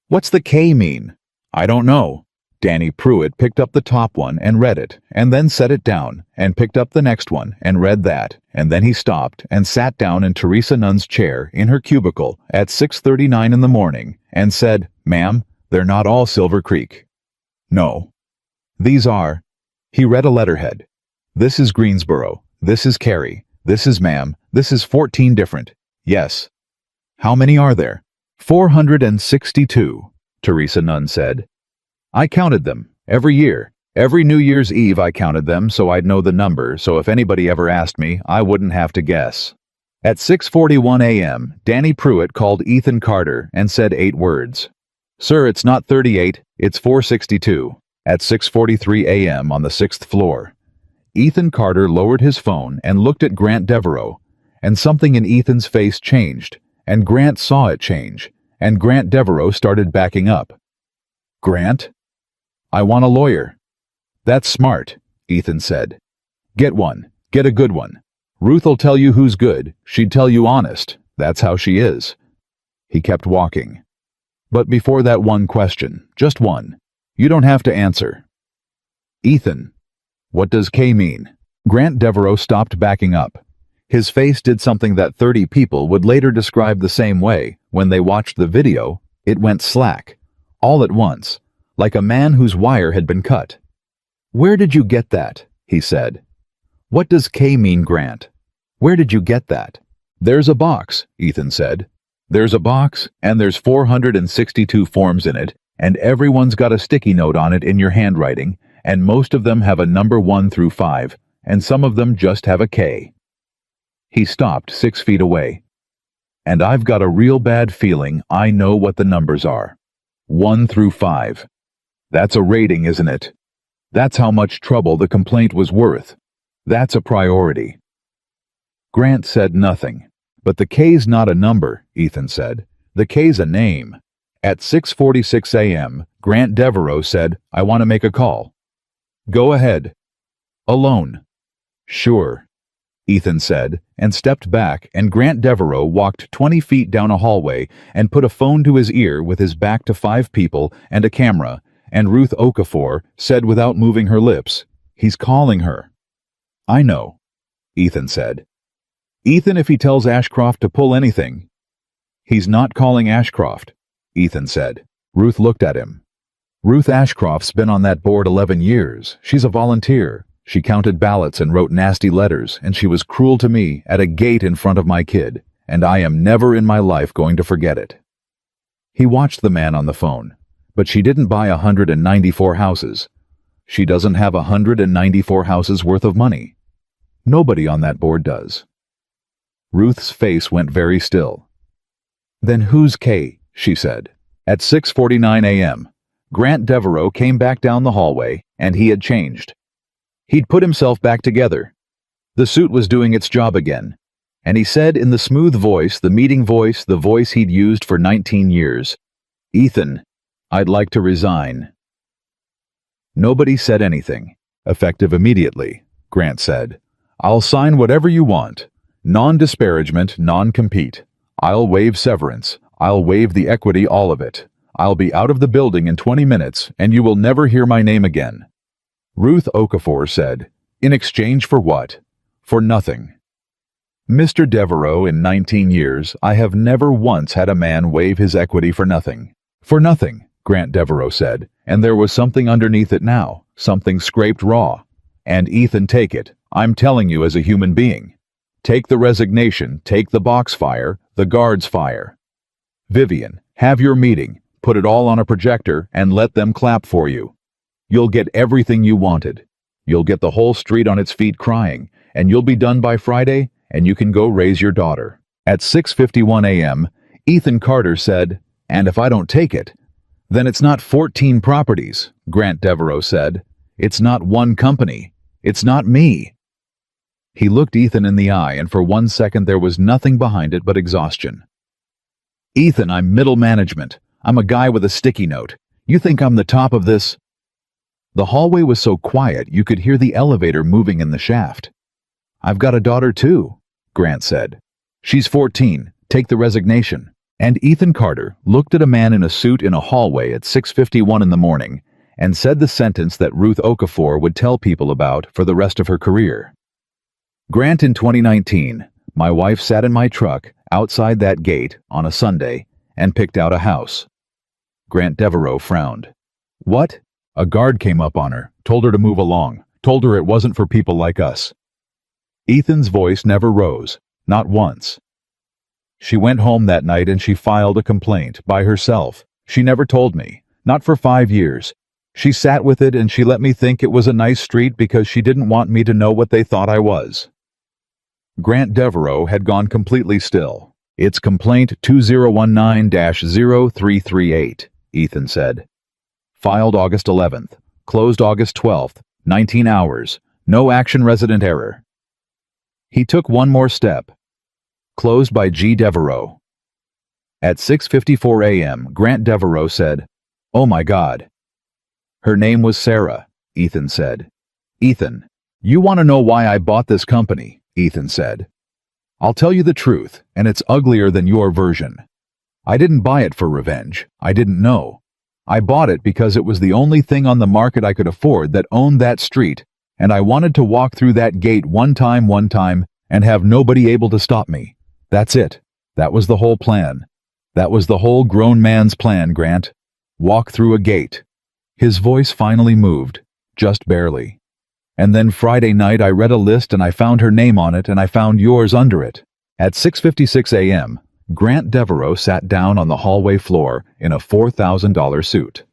"What's the K mean?" "I don't know." Danny Pruitt picked up the top one and read it, and then set it down, and picked up the next one and read that, and then he stopped and sat down in Teresa Nunn's chair in her cubicle at 6:39 in the morning and said, "Ma'am, they're not all Silver Creek." "No. These are—" He read a letterhead. "This is Greensboro. This is Cary. This is ma'am. This is 14 different. Yes." "How many are there?" 462, Teresa Nunn said. "I counted them, every year. Every New Year's Eve I counted them so I'd know the number, so if anybody ever asked me, I wouldn't have to guess." At 6:41 a.m., Danny Pruitt called Ethan Carter and said 8 words. "Sir, it's not 38, it's 462. At 6:43 a.m. on the 6th floor. Ethan Carter lowered his phone and looked at Grant Devereaux, and something in Ethan's face changed, and Grant saw it change, and Grant Devereaux started backing up. "Grant? I want a lawyer." "That's smart," Ethan said. "Get one. Get a good one. Ruth'll tell you who's good. She'd tell you honest. That's how she is." He kept walking. "But before that, one question. Just one. You don't have to answer. Ethan, what does K mean?" Grant Devereaux stopped backing up. His face did something that 30 people would later describe the same way. When they watched the video, it went slack. All at once, like a man whose wire had been cut. "Where did you get that?" he said. "What does K mean, Grant? Where did you get that?" "There's a box," Ethan said. "There's a box, and there's 462 forms in it, and everyone's got a sticky note on it in your handwriting, and most of them have a number 1 through 5, and some of them just have a K." He stopped 6 feet away. "And I've got a real bad feeling I know what the numbers are. 1 through 5. That's a rating, isn't it? That's how much trouble the complaint was worth. That's a priority." Grant said nothing. "But the K's not a number," Ethan said. "The K's a name." At 6:46 a.m., Grant Devereaux said, "I want to make a call." "Go ahead." "Alone." "Sure," Ethan said, and stepped back, and Grant Devereaux walked 20 feet down a hallway and put a phone to his ear with his back to 5 people and a camera, and Ruth Okafor said without moving her lips, "He's calling her." "I know," Ethan said. "Ethan, if he tells Ashcroft to pull anything." "He's not calling Ashcroft," Ethan said. Ruth looked at him. "Ruth Ashcroft's been on that board 11 years. She's a volunteer. She counted ballots and wrote nasty letters, and she was cruel to me at a gate in front of my kid, and I am never in my life going to forget it." He watched the man on the phone. "But she didn't buy 194 houses. She doesn't have 194 houses worth of money. Nobody on that board does." Ruth's face went very still. "Then who's K?" she said. At 6:49 a.m., Grant Devereaux came back down the hallway, and he had changed. He'd put himself back together. The suit was doing its job again, and he said in the smooth voice, the meeting voice, the voice he'd used for 19 years, "Ethan, I'd like to resign." Nobody said anything. "Effective immediately," Grant said. "I'll sign whatever you want. Non-disparagement, non-compete. I'll waive severance. I'll waive the equity, all of it. I'll be out of the building in 20 minutes, and you will never hear my name again." Ruth Okafor said, "In exchange for what?" "For nothing." "Mr. Devereaux, in 19 years, I have never once had a man waive his equity for nothing." "For nothing," Grant Devereaux said, and there was something underneath it now, something scraped raw. "And Ethan, take it. I'm telling you as a human being. Take the resignation, take the box fire, the guards fire. Vivian, have your meeting, put it all on a projector, and let them clap for you. You'll get everything you wanted. You'll get the whole street on its feet crying, and you'll be done by Friday, and you can go raise your daughter." At 6:51 a.m., Ethan Carter said, "And if I don't take it, then it's not 14 properties," Grant Devereaux said. "It's not one company. It's not me." He looked Ethan in the eye, and for 1 second there was nothing behind it but exhaustion. "Ethan, I'm middle management. I'm a guy with a sticky note. You think I'm the top of this?" The hallway was so quiet you could hear the elevator moving in the shaft. "I've got a daughter too," Grant said. "She's 14. Take the resignation." And Ethan Carter looked at a man in a suit in a hallway at 6:51 in the morning and said the sentence that Ruth Okafor would tell people about for the rest of her career. "Grant, in 2019, my wife sat in my truck outside that gate on a Sunday and picked out a house." Grant Devereaux frowned. "What?" "A guard came up on her, told her to move along, told her it wasn't for people like us." Ethan's voice never rose, not once. "She went home that night and she filed a complaint, by herself. She never told me, not for 5 years. She sat with it and she let me think it was a nice street because she didn't want me to know what they thought I was." Grant Devereaux had gone completely still. "It's complaint 2019-0338, Ethan said. "Filed August 11th, closed August 12th, 19 hours, no action, resident error." He took one more step. "Closed by G. Devereaux." At 6:54 a.m., Grant Devereaux said, "Oh my God." "Her name was Sarah," Ethan said. "Ethan, You want to know why I bought this company, Ethan said. I'll tell you the truth, and it's uglier than your version. I didn't buy it for revenge. I didn't know. I bought it because it was the only thing on the market I could afford that owned that street, and I wanted to walk through that gate one time, and have nobody able to stop me. That's it. That was the whole plan. That was the whole grown man's plan, Grant. Walk through a gate. His voice finally moved, just barely. And then Friday night I read a list and I found her name on it and I found yours under it. At 6:56 a.m., Grant Devereaux sat down on the hallway floor in a $4,000 suit.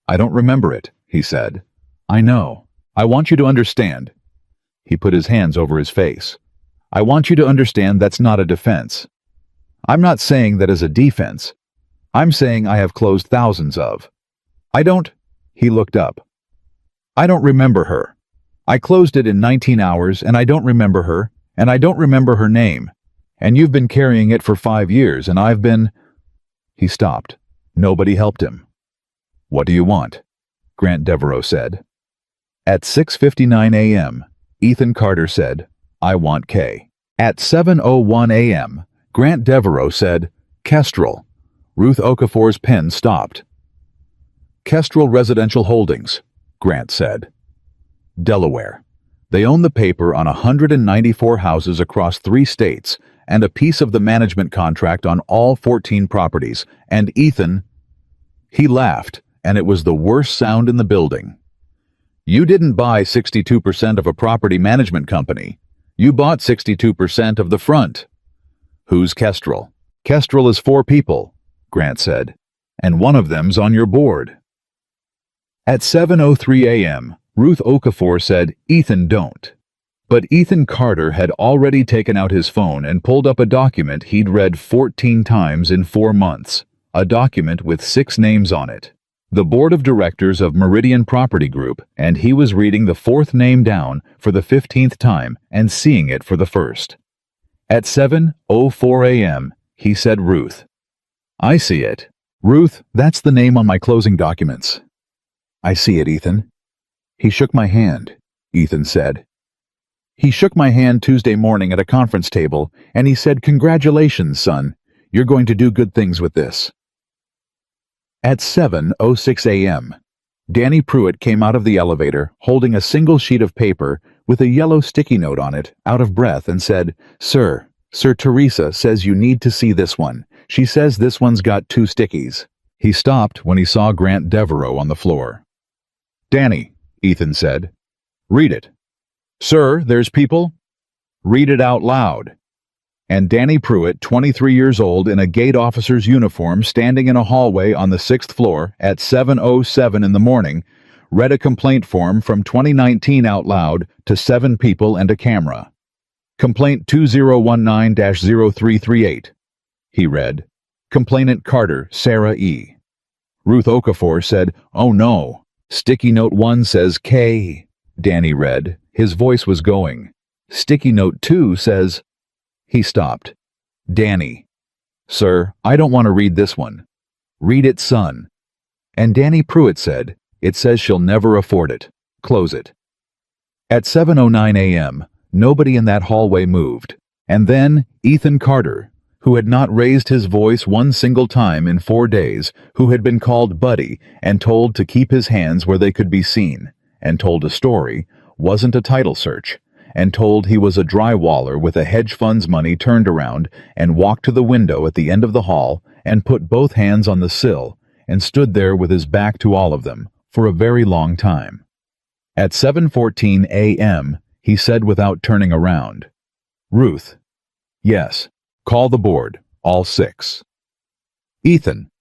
I don't remember it, he said. I know. I want you to understand. He put his hands over his face. I want you to understand that's not a defense. I'm not saying that as a defense. I'm saying I have closed thousands of. He looked up. I don't remember her. I closed it in 19 hours and I don't remember her, and I don't remember her name. And you've been carrying it for 5 years and I've been... He stopped. Nobody helped him. What do you want? Grant Devereaux said. At 6:59 a.m., Ethan Carter said, I want K. At 7:01 a.m., Grant Devereaux said, Kestrel. Ruth Okafor's pen stopped. Kestrel Residential Holdings, Grant said. Delaware. They own the paper on 194 houses across 3 states and a piece of the management contract on all 14 properties, and Ethan... He laughed, and it was the worst sound in the building. You didn't buy 62% of a property management company. You bought 62% of the front. Who's Kestrel? Kestrel is 4 people, Grant said, and one of them's on your board. At 7:03 a.m., Ruth Okafor said, Ethan, don't. But Ethan Carter had already taken out his phone and pulled up a document he'd read 14 times in 4 months, a document with 6 names on it. The board of directors of Meridian Property Group, and he was reading the 4th name down for the 15th time and seeing it for the first. At 7:04 a.m., he said, Ruth. I see it. Ruth, that's the name on my closing documents. I see it, Ethan. He shook my hand, Ethan said. He shook my hand Tuesday morning at a conference table, and he said, Congratulations, son. You're going to do good things with this. At 7:06 a.m., Danny Pruitt came out of the elevator, holding a single sheet of paper with a yellow sticky note on it, out of breath, and said, Sir Teresa says you need to see this one. She says this one's got 2 stickies. He stopped when he saw Grant Devereaux on the floor. Danny, Ethan said. Read it. Sir, there's people? Read it out loud. And Danny Pruitt, 23 years old, in a gate officer's uniform, standing in a hallway on the 6th floor at 7:07 in the morning, read a complaint form from 2019 out loud to 7 people and a camera. Complaint 2019-0338. He read. Complainant Carter, Sarah E. Ruth Okafor said, Oh no. Sticky note 1 says K. Danny read. His voice was going. Sticky note 2 says... He stopped. Danny. Sir, I don't want to read this one. Read it, son. And Danny Pruitt said, It says she'll never afford it. Close it. At 7:09 a.m., nobody in that hallway moved. And then Ethan Carter, who had not raised his voice one single time in 4 days, who had been called Buddy and told to keep his hands where they could be seen, and told a story, wasn't a title search, and told he was a drywaller with a hedge fund's money, turned around and walked to the window at the end of the hall and put both hands on the sill and stood there with his back to all of them for a very long time. At 7:14 a.m., he said without turning around, Ruth. Yes. Call the board, all 6. Ethan.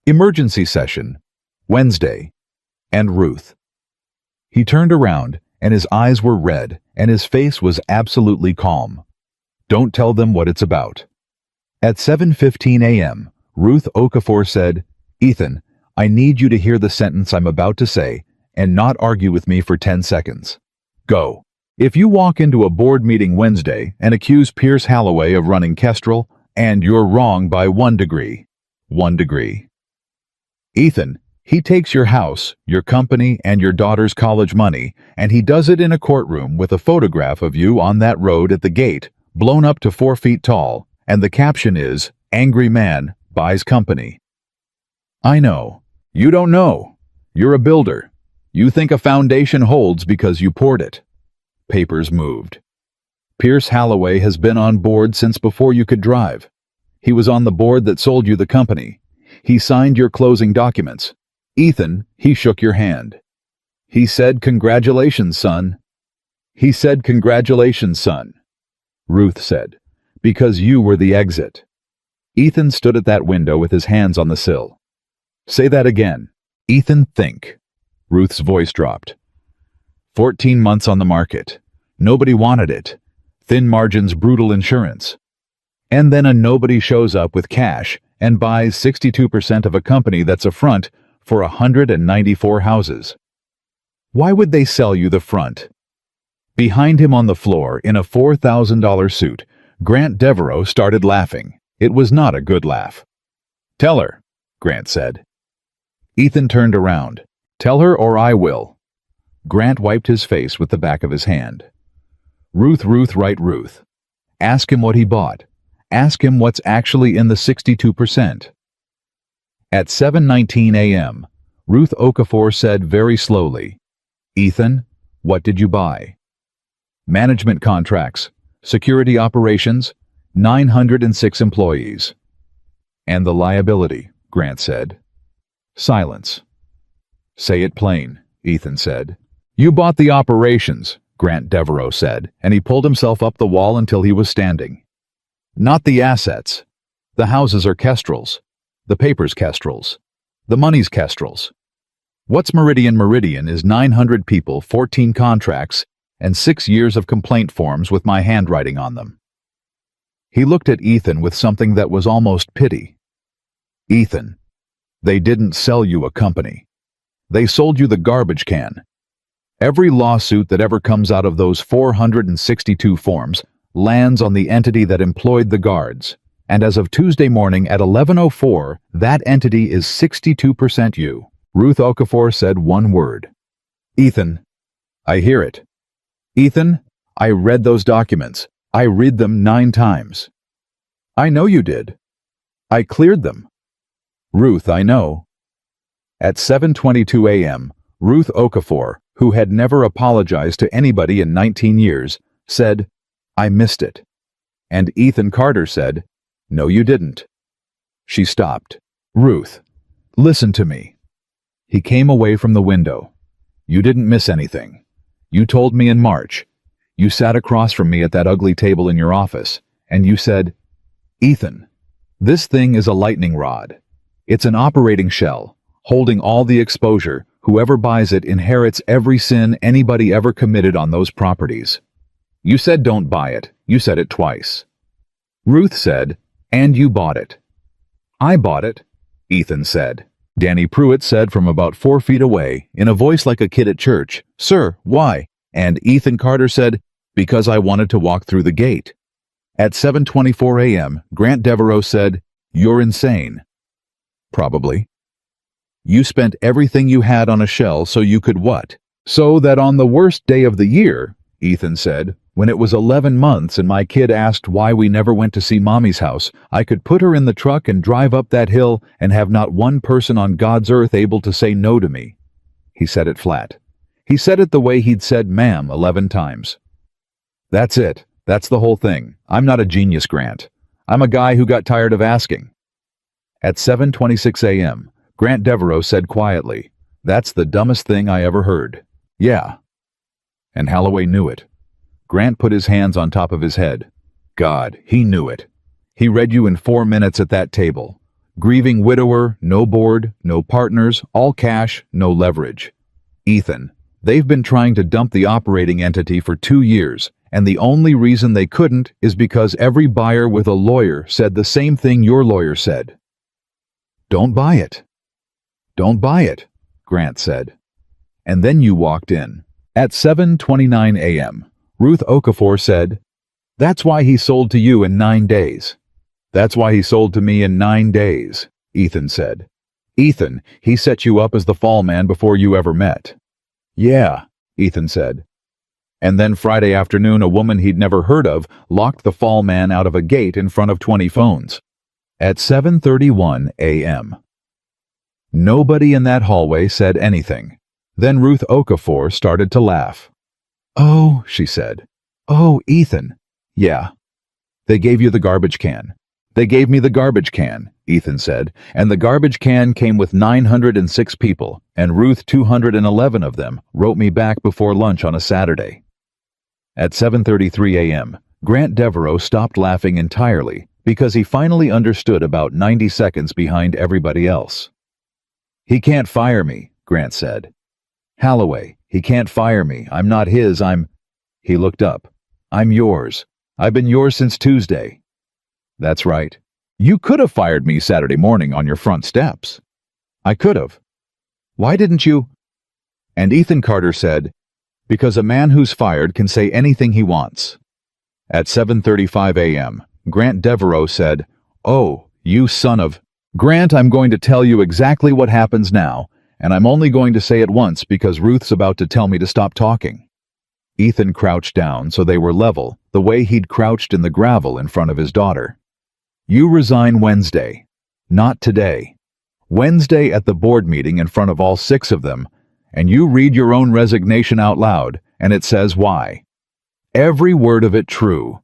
Emergency session. Wednesday. And Ruth. He turned around, and his eyes were red, and his face was absolutely calm. Don't tell them what it's about. At 7:15 a.m., Ruth Okafor said, Ethan, I need you to hear the sentence I'm about to say and not argue with me for 10 seconds. Go. If you walk into a board meeting Wednesday and accuse Pierce Halloway of running Kestrel, and you're wrong by 1 degree. 1 degree. Ethan, He takes your house, your company, and your daughter's college money, and he does it in a courtroom with a photograph of you on that road at the gate, blown up to 4 feet tall, and the caption is, "Angry Man Buys Company." I know. You don't know. You're a builder. You think a foundation holds because you poured it. Papers moved. Pierce Holloway has been on board since before you could drive. He was on the board that sold you the company. He signed your closing documents. Ethan, he shook your hand. He said, "Congratulations, son." He said, "Congratulations, son," Ruth said, "because you were the exit." Ethan stood at that window with his hands on the sill. Say that again. Ethan, think. Ruth's voice dropped. 14 months on the market. Nobody wanted it. Thin margins, brutal insurance. And then a nobody shows up with cash and buys 62% of a company that's a front for 194 houses. Why would they sell you the front? Behind him on the floor, in a $4,000 suit, Grant Devereaux started laughing. It was not a good laugh. "Tell her," Grant said. Ethan turned around. "Tell her or I will." Grant wiped his face with the back of his hand. Ruth, right, Ruth. Ask him what he bought. Ask him what's actually in the 62%. At 7:19 a.m., Ruth Okafor said very slowly, "Ethan, what did you buy?" "Management contracts, security operations, 906 employees." "And the liability," Grant said. Silence. "Say it plain," Ethan said. "You bought the operations," Grant Devereaux said, and he pulled himself up the wall until he was standing. "Not the assets. The houses are Kestrel's. The paper's Kestrel's. The money's Kestrel's. What's Meridian is 900 people, 14 contracts, and 6 years of complaint forms with my handwriting on them." He looked at Ethan with something that was almost pity. "Ethan, they didn't sell you a company. They sold you the garbage can. Every lawsuit that ever comes out of those 462 forms lands on the entity that employed the guards. And as of Tuesday morning at 11:04, that entity is 62% you." Ruth Okafor said one word. "Ethan, I hear it. Ethan, I read those documents. I read them 9 times. I know you did. I cleared them. Ruth, I know." At 7:22 a.m., Ruth Okafor, who had never apologized to anybody in 19 years, said, "I missed it." And Ethan Carter said, "No, you didn't." She stopped. "Ruth, listen to me." He came away from the window. "You didn't miss anything. You told me in March. You sat across from me at that ugly table in your office, and you said, 'Ethan, this thing is a lightning rod. It's an operating shell, holding all the exposure. Whoever buys it inherits every sin anybody ever committed on those properties.' You said don't buy it. You said it twice." Ruth said, "And you bought it." "I bought it," Ethan said. Danny Pruitt said from about 4 feet away, in a voice like a kid at church, "Sir, why?" And Ethan Carter said, "Because I wanted to walk through the gate." At 7:24 a.m., Grant Devereaux said, "You're insane." "Probably." "You spent everything you had on a shell so you could what?" "So that on the worst day of the year," Ethan said, "when it was 11 months and my kid asked why we never went to see Mommy's house, I could put her in the truck and drive up that hill and have not one person on God's earth able to say no to me." He said it flat. He said it the way he'd said ma'am 11 times. "That's it. That's the whole thing. I'm not a genius, Grant. I'm a guy who got tired of asking." At 7:26 a.m., Grant Devereaux said quietly, "That's the dumbest thing I ever heard." "Yeah." And Holloway knew it. Grant put his hands on top of his head. God, he knew it. He read you in 4 minutes at that table. Grieving widower, no board, no partners, all cash, no leverage. Ethan, they've been trying to dump the operating entity for 2 years, and the only reason they couldn't is because every buyer with a lawyer said the same thing your lawyer said. "Don't buy it." "Don't buy it," Grant said. And then you walked in. At 7:29 a.m., Ruth Okafor said, "That's why he sold to you in 9 days." "That's why he sold to me in 9 days," Ethan said. Ethan, he set you up as the fall man before you ever met. Yeah, Ethan said. And then Friday afternoon, a woman he'd never heard of locked the fall man out of a gate in front of 20 phones. At 7:31 a.m. Nobody in that hallway said anything. Then Ruth Okafor started to laugh. Oh, she said. Oh, Ethan. Yeah. They gave you the garbage can. They gave me the garbage can, Ethan said, and the garbage can came with 906 people, and Ruth 211 of them wrote me back before lunch on a Saturday. At 7:33 a.m., Grant Devereaux stopped laughing entirely because he finally understood about 90 seconds behind everybody else. He can't fire me, Grant said. Holloway, he can't fire me. I'm not his, He looked up. I'm yours. I've been yours since Tuesday. That's right. You could have fired me Saturday morning on your front steps. I could have. Why didn't you? And Ethan Carter said, because a man who's fired can say anything he wants. At 7:35 a.m., Grant Devereaux said, Oh, you son of... Grant, I'm going to tell you exactly what happens now, and I'm only going to say it once because Ruth's about to tell me to stop talking. Ethan crouched down so they were level, the way he'd crouched in the gravel in front of his daughter. You resign Wednesday. Not today. Wednesday at the board meeting in front of all 6 of them, and you read your own resignation out loud, and it says why. Every word of it true.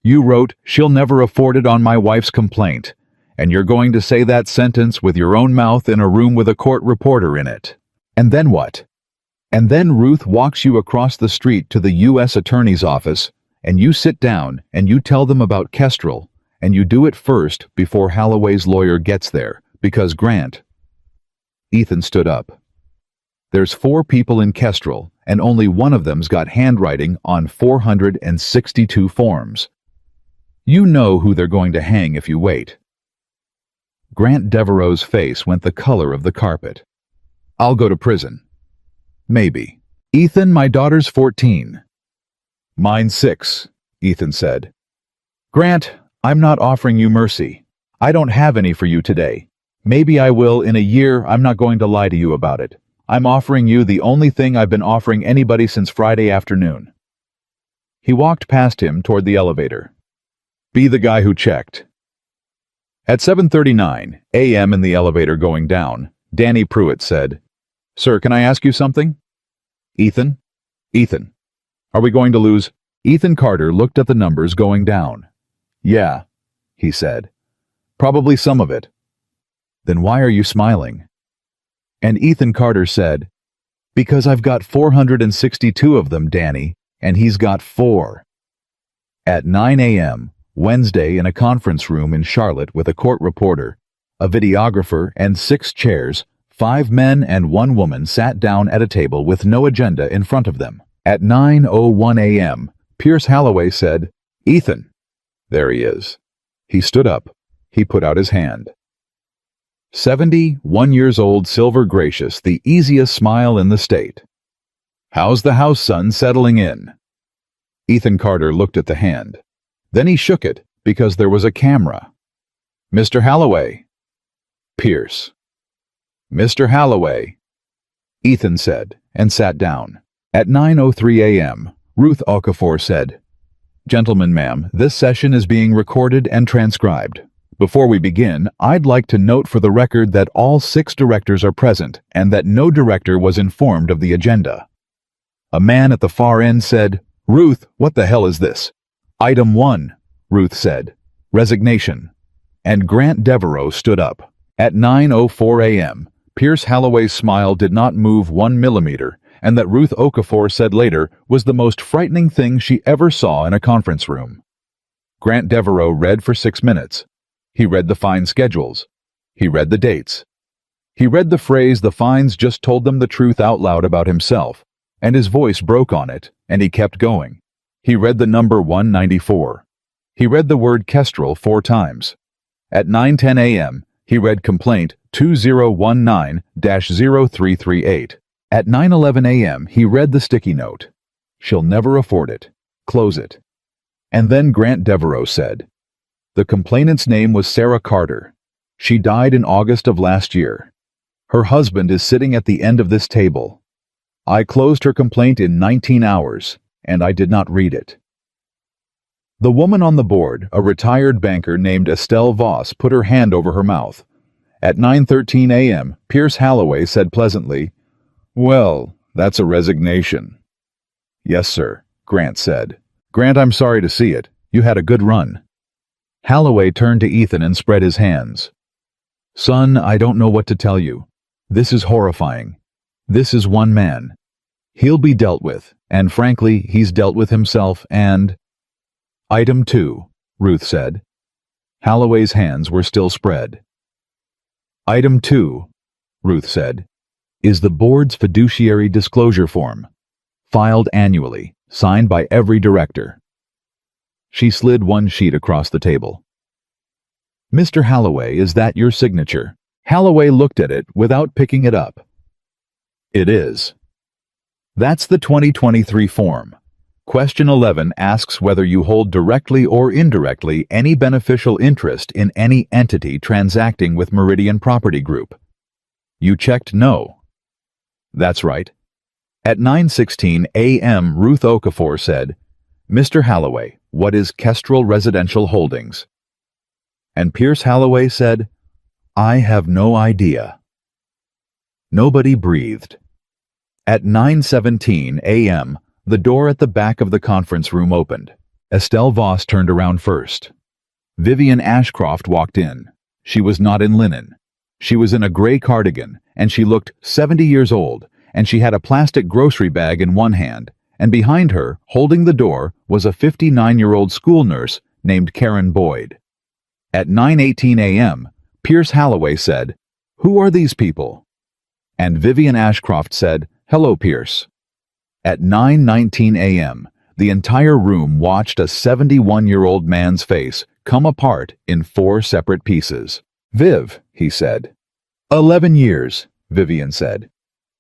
You wrote, she'll never afford it on my wife's complaint, and you're going to say that sentence with your own mouth in a room with a court reporter in it. And then what? And then Ruth walks you across the street to the U.S. Attorney's office, and you sit down and you tell them about Kestrel, and you do it first before Holloway's lawyer gets there, because Grant... Ethan stood up. There's 4 people in Kestrel, and only one of them's got handwriting on 462 forms. You know who they're going to hang if you wait. Grant Devereaux's face went the color of the carpet. I'll go to prison. Maybe. Ethan, my daughter's 14. Mine's 6, Ethan said. Grant, I'm not offering you mercy. I don't have any for you today. Maybe I will in a year. I'm not going to lie to you about it. I'm offering you the only thing I've been offering anybody since Friday afternoon. He walked past him toward the elevator. Be the guy who checked. At 7:39 a.m. in the elevator going down, Danny Pruitt said, Sir, can I ask you something? Ethan? Ethan. Are we going to lose? Ethan Carter looked at the numbers going down. Yeah, he said. Probably some of it. Then why are you smiling? And Ethan Carter said, because I've got 462 of them, Danny, and he's got 4. At 9 a.m., Wednesday in a conference room in Charlotte with a court reporter, a videographer, and 6 chairs, 5 men and 1 woman sat down at a table with no agenda in front of them. At 9:01 a.m., Pierce Holloway said, Ethan. There he is. He stood up. He put out his hand. 71 years old, silver gracious, the easiest smile in the state. How's the house, son, settling in? Ethan Carter looked at the hand. Then he shook it because there was a camera. Mr. Holloway. Pierce. Mr. Holloway. Ethan said, and sat down. At 9:03 a.m., Ruth Okafor said, Gentlemen, ma'am, this session is being recorded and transcribed. Before we begin, I'd like to note for the record that all 6 directors are present and that no director was informed of the agenda. A man at the far end said, Ruth, what the hell is this? Item 1, Ruth said, resignation. And Grant Devereaux stood up. At 9:04 a.m., Pierce Holloway's smile did not move 1 millimeter, and that Ruth Okafor said later was the most frightening thing she ever saw in a conference room. Grant Devereaux read for 6 minutes. He read the fine schedules. He read the dates. He read the phrase the fines just told them the truth out loud about himself, and his voice broke on it, and he kept going. He read the number 194. He read the word Kestrel 4 times. At 9:10 a.m., he read complaint 2019-0338. At 9:11 a.m., he read the sticky note. She'll never afford it. Close it. And then Grant Devereaux said, the complainant's name was Sarah Carter. She died in August of last year. Her husband is sitting at the end of this table. I closed her complaint in 19 hours, and I did not read it." The woman on the board, a retired banker named Estelle Voss, put her hand over her mouth. At 9:13 a.m., Pierce Holloway said pleasantly, "Well, that's a resignation." "Yes, sir," Grant said. "Grant, I'm sorry to see it. You had a good run." Holloway turned to Ethan and spread his hands. "Son, I don't know what to tell you. This is horrifying. This is one man. He'll be dealt with, and frankly, he's dealt with himself and—" "Item 2, Ruth said. Holloway's hands were still spread. "Item 2, Ruth said, is the board's fiduciary disclosure form, filed annually, signed by every director." She slid one sheet across the table. "Mr. Holloway, is that your signature?" Holloway looked at it without picking it up. "It is." "That's the 2023 form. Question 11 asks whether you hold directly or indirectly any beneficial interest in any entity transacting with Meridian Property Group. You checked no." "That's right." At 9:16 a.m., Ruth Okafor said, "Mr. Holloway, what is Kestrel Residential Holdings?" And Pierce Holloway said, "I have no idea." Nobody breathed. At 9:17 a.m., the door at the back of the conference room opened. Estelle Voss turned around first. Vivian Ashcroft walked in. She was not in linen. She was in a gray cardigan, and she looked 70 years old, and she had a plastic grocery bag in one hand, and behind her, holding the door, was a 59-year-old school nurse named Karen Boyd. At 9:18 a.m., Pierce Holloway said, "Who are these people?" And Vivian Ashcroft said, "Hello, Pierce." At 9:19 a.m., the entire room watched a 71-year-old man's face come apart in 4 separate pieces. "Viv," he said. 11 years, Vivian said.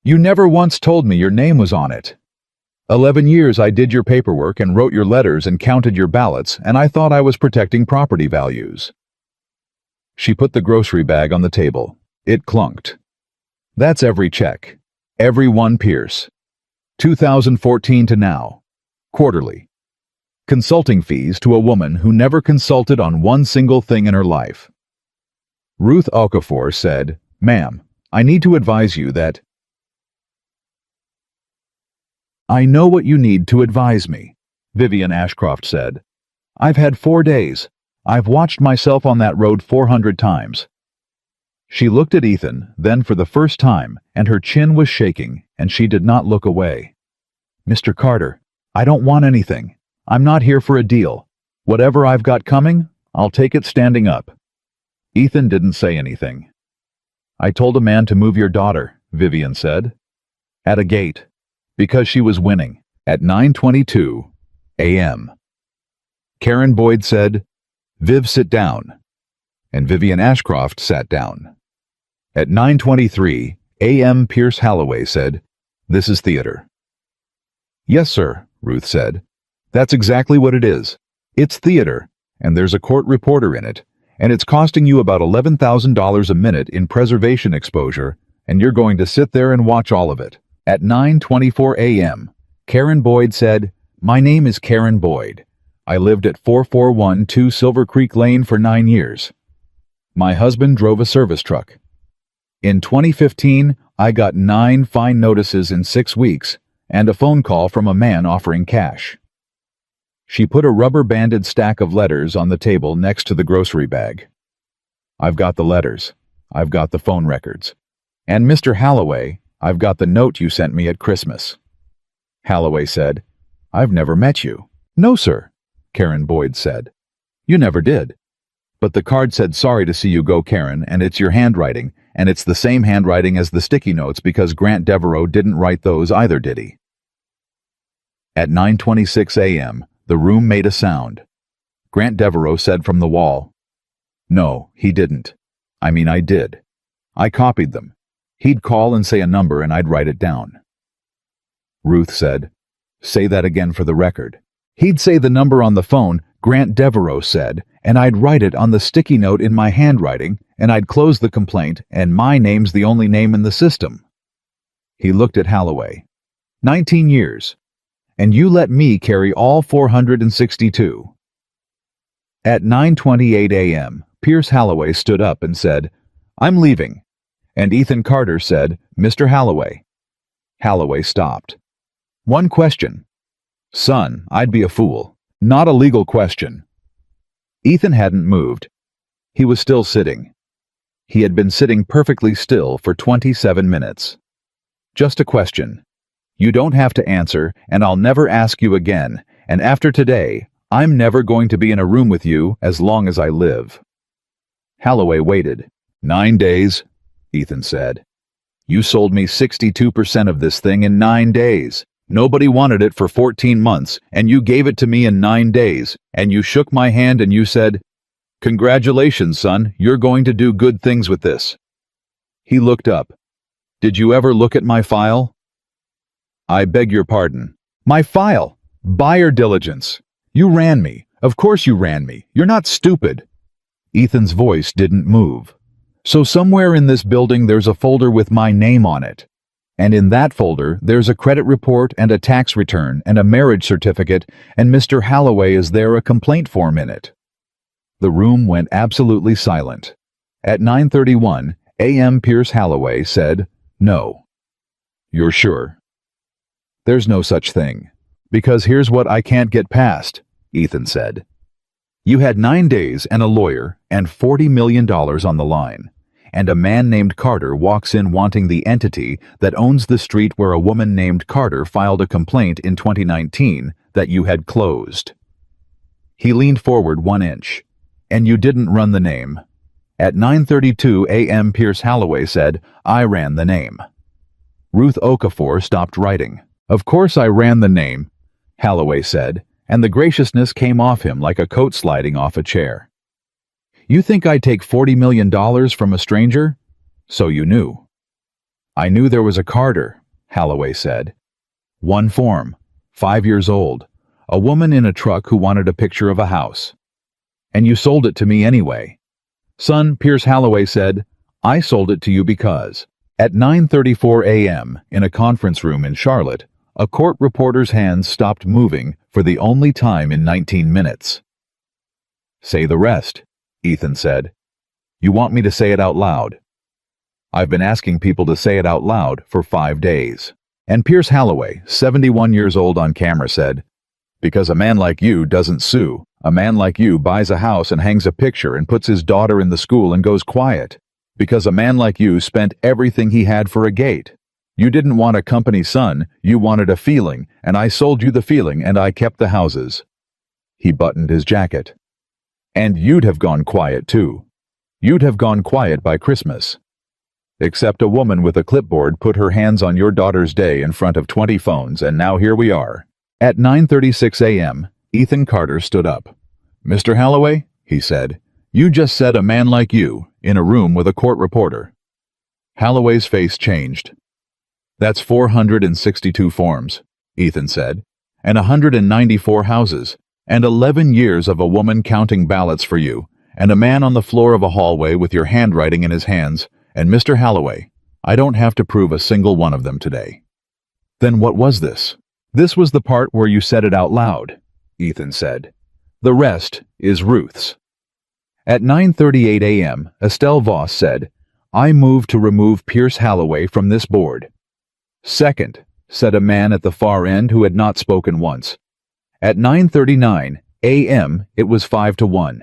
"You never once told me your name was on it." 11 years I did your paperwork and wrote your letters and counted your ballots, and I thought I was protecting property values." She put the grocery bag on the table. It clunked. "That's every check. Every one, Pierce. 2014 to now. Quarterly. Consulting fees to a woman who never consulted on one single thing in her life." Ruth Okafor said, "Ma'am, I need to advise you that—" "I know what you need to advise me," Vivian Ashcroft said. "I've had 4 days. I've watched myself on that road 400 times. She looked at Ethan, then for the first time, and her chin was shaking, and she did not look away. "Mr. Carter, I don't want anything. I'm not here for a deal. Whatever I've got coming, I'll take it standing up." Ethan didn't say anything. "I told a man to move your daughter," Vivian said. "At a gate. Because she was winning." At 9:22 a.m. Karen Boyd said, "Viv, sit down." And Vivian Ashcroft sat down. At 9:23 a.m. Pierce Holloway said, "This is theater." "Yes, sir," Ruth said. "That's exactly what it is. It's theater, and there's a court reporter in it, and it's costing you about $11,000 a minute in preservation exposure, and you're going to sit there and watch all of it." At 9:24 a.m., Karen Boyd said, "My name is Karen Boyd. I lived at 4412 Silver Creek Lane for 9 years. My husband drove a service truck. In 2015, I got 9 fine notices in 6 weeks and a phone call from a man offering cash." She put a rubber-banded stack of letters on the table next to the grocery bag. "I've got the letters. I've got the phone records. And Mr. Holloway, I've got the note you sent me at Christmas." Holloway said, "I've never met you." "No, sir," Karen Boyd said. "You never did. But the card said sorry to see you go, Karen, and it's your handwriting, and it's the same handwriting as the sticky notes because Grant Devereaux didn't write those either, did he?" At 9:26 a.m., the room made a sound. Grant Devereaux said from the wall, "No, he didn't. I mean, I did. I copied them. He'd call and say a number and I'd write it down." Ruth said, "Say that again for the record." "He'd say the number on the phone, Grant Devereaux said, and I'd write it on the sticky note in my handwriting, and I'd close the complaint, and my name's the only name in the system. He looked at Holloway. 19 years. And you let me carry all 462. At 9:28 a.m., Pierce Holloway stood up and said, I'm leaving. And Ethan Carter said, Mr. Holloway. Holloway stopped. One question. Son, I'd be a fool. Not a legal question. Ethan hadn't moved. He was still sitting. He had been sitting perfectly still for 27 minutes. Just a question. You don't have to answer, and I'll never ask you again, and after today, I'm never going to be in a room with you as long as I live. Holloway waited. 9 days, Ethan said. You sold me 62% of this thing in 9 days. Nobody wanted it for 14 months, and you gave it to me in 9 days, and you shook my hand and you said, Congratulations, son, you're going to do good things with this. He looked up. Did you ever look at my file? I beg your pardon. My file. Buyer diligence. You ran me. Of course you ran me. You're not stupid. Ethan's voice didn't move. So somewhere in this building there's a folder with my name on it. And in that folder there's a credit report and a tax return and a marriage certificate, and Mr. Holloway is there a complaint form in it. The room went absolutely silent. At 9:31 a.m. Pierce Holloway said, No. You're sure? There's no such thing. Because here's what I can't get past, Ethan said. You had 9 days and a lawyer and $40 million on the line, and a man named Carter walks in wanting the entity that owns the street where a woman named Carter filed a complaint in 2019 that you had closed. He leaned forward 1 inch. And you didn't run the name. At 9:32 a.m. Pierce Holloway said, I ran the name. Ruth Okafor stopped writing. Of course I ran the name, Holloway said, and the graciousness came off him like a coat sliding off a chair. You think I'd take $40 million from a stranger? So you knew. I knew there was a Carter, Holloway said. One form, 5 years old, a woman in a truck who wanted a picture of a house. And you sold it to me anyway. Son, Pierce Holloway said, I sold it to you because. At 9:34 a.m., in a conference room in Charlotte, a court reporter's hands stopped moving for the only time in 19 minutes. Say the rest, Ethan said. You want me to say it out loud? I've been asking people to say it out loud for 5 days. And Pierce Holloway, 71 years old on camera, said, Because a man like you doesn't sue. A man like you buys a house and hangs a picture and puts his daughter in the school and goes quiet. Because a man like you spent everything he had for a gate. You didn't want a company son, you wanted a feeling, and I sold you the feeling and I kept the houses. He buttoned his jacket. And you'd have gone quiet too. You'd have gone quiet by Christmas. Except a woman with a clipboard put her hands on your daughter's day in front of 20 phones, and now here we are. At 9:36 a.m., Ethan Carter stood up. Mr. Holloway, he said, you just said a man like you, in a room with a court reporter. Holloway's face changed. That's 462 forms, Ethan said, and 194 houses, and 11 years of a woman counting ballots for you, and a man on the floor of a hallway with your handwriting in his hands, and Mr. Holloway, I don't have to prove a single one of them today. Then what was this? This was the part where you said it out loud, Ethan said. The rest is Ruth's. At 9:38 a.m., Estelle Voss said, I move to remove Pierce Holloway from this board. Second, said a man at the far end who had not spoken once. At 9:39 a.m., it was 5-1.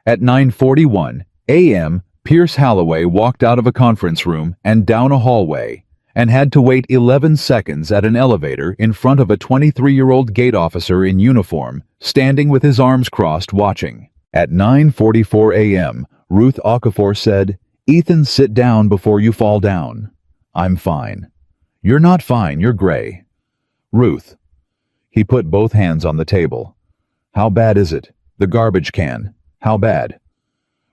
At 9:41 a.m., Pierce Holloway walked out of a conference room and down a hallway, and had to wait 11 seconds at an elevator in front of a 23-year-old gate officer in uniform, standing with his arms crossed watching. At 9:44 a.m., Ruth Okafor said, Ethan, sit down before you fall down. I'm fine. You're not fine, you're gray. Ruth. He put both hands on the table. How bad is it? The garbage can. How bad?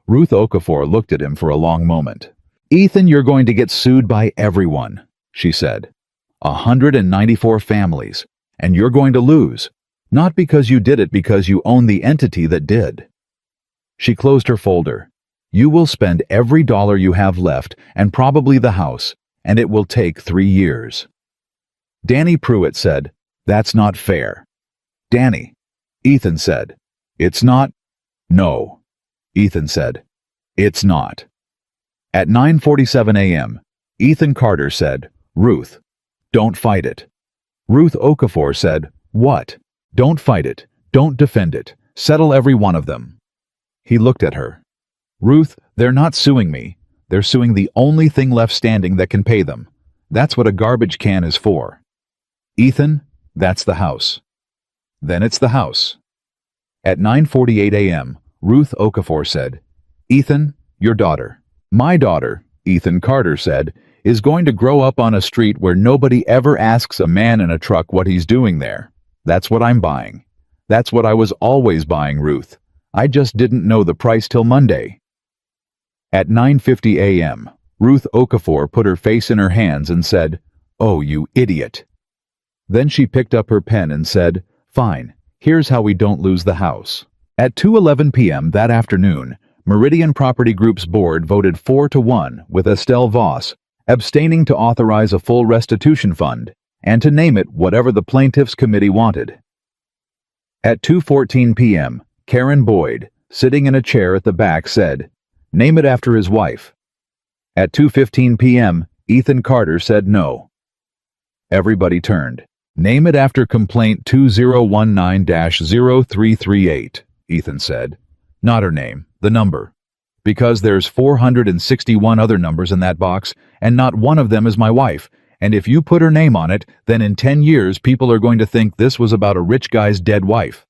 Ruth Okafor looked at him for a long moment. Ethan, you're going to get sued by everyone, she said. 194 families, and you're going to lose. Not because you did it, because you own the entity that did. She closed her folder. You will spend every dollar you have left, and probably the house, and it will take 3 years. Danny Pruitt said, "That's not fair." Danny. Ethan said, "It's not." No. Ethan said, "It's not." At 9:47 a.m., Ethan Carter said, "Ruth, don't fight it." Ruth Okafor said, "What? Don't fight it. Don't defend it. Settle every one of them." He looked at her. "Ruth, they're not suing me. They're suing the only thing left standing that can pay them. That's what a garbage can is for." Ethan, that's the house. Then it's the house. At 9:48 a.m., Ruth Okafor said, "Ethan, your daughter." "My daughter," Ethan Carter said, "is going to grow up on a street where nobody ever asks a man in a truck what he's doing there. That's what I'm buying. That's what I was always buying, Ruth. I just didn't know the price till Monday." At 9:50 a.m., Ruth Okafor put her face in her hands and said, "Oh, you idiot." Then she picked up her pen and said, "Fine, here's how we don't lose the house." At 2:11 p.m. that afternoon, Meridian Property Group's board voted 4-1 with Estelle Voss abstaining to authorize a full restitution fund and to name it whatever the plaintiffs' committee wanted. At 2:14 p.m., Karen Boyd, sitting in a chair at the back, said, "Name it after his wife." At 2:15 p.m., Ethan Carter said no. Everybody turned. "Name it after complaint 2019-0338, Ethan said. "Not her name, the number. Because there's 461 other numbers in that box, and not one of them is my wife, and if you put her name on it, then in 10 years people are going to think this was about a rich guy's dead wife."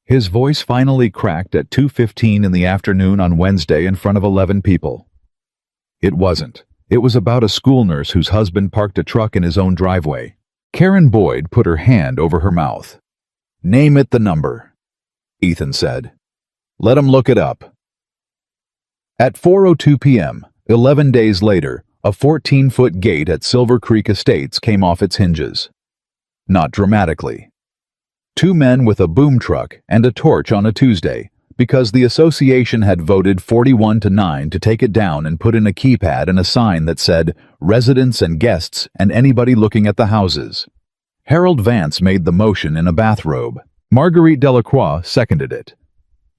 His voice finally cracked at 2:15 in the afternoon on Wednesday in front of 11 people. It wasn't. It was about a school nurse whose husband parked a truck in his own driveway. Karen Boyd put her hand over her mouth. "Name it the number," Ethan said. "Let him look it up." At 4:02 p.m., 11 days later, a 14-foot gate at Silver Creek Estates came off its hinges. Not dramatically. 2 men with a boom truck and a torch on a Tuesday, because the association had voted 41-9 to take it down and put in a keypad and a sign that said, "Residents and guests and anybody looking at the houses." Harold Vance made the motion in a bathrobe. Marguerite Delacroix seconded it.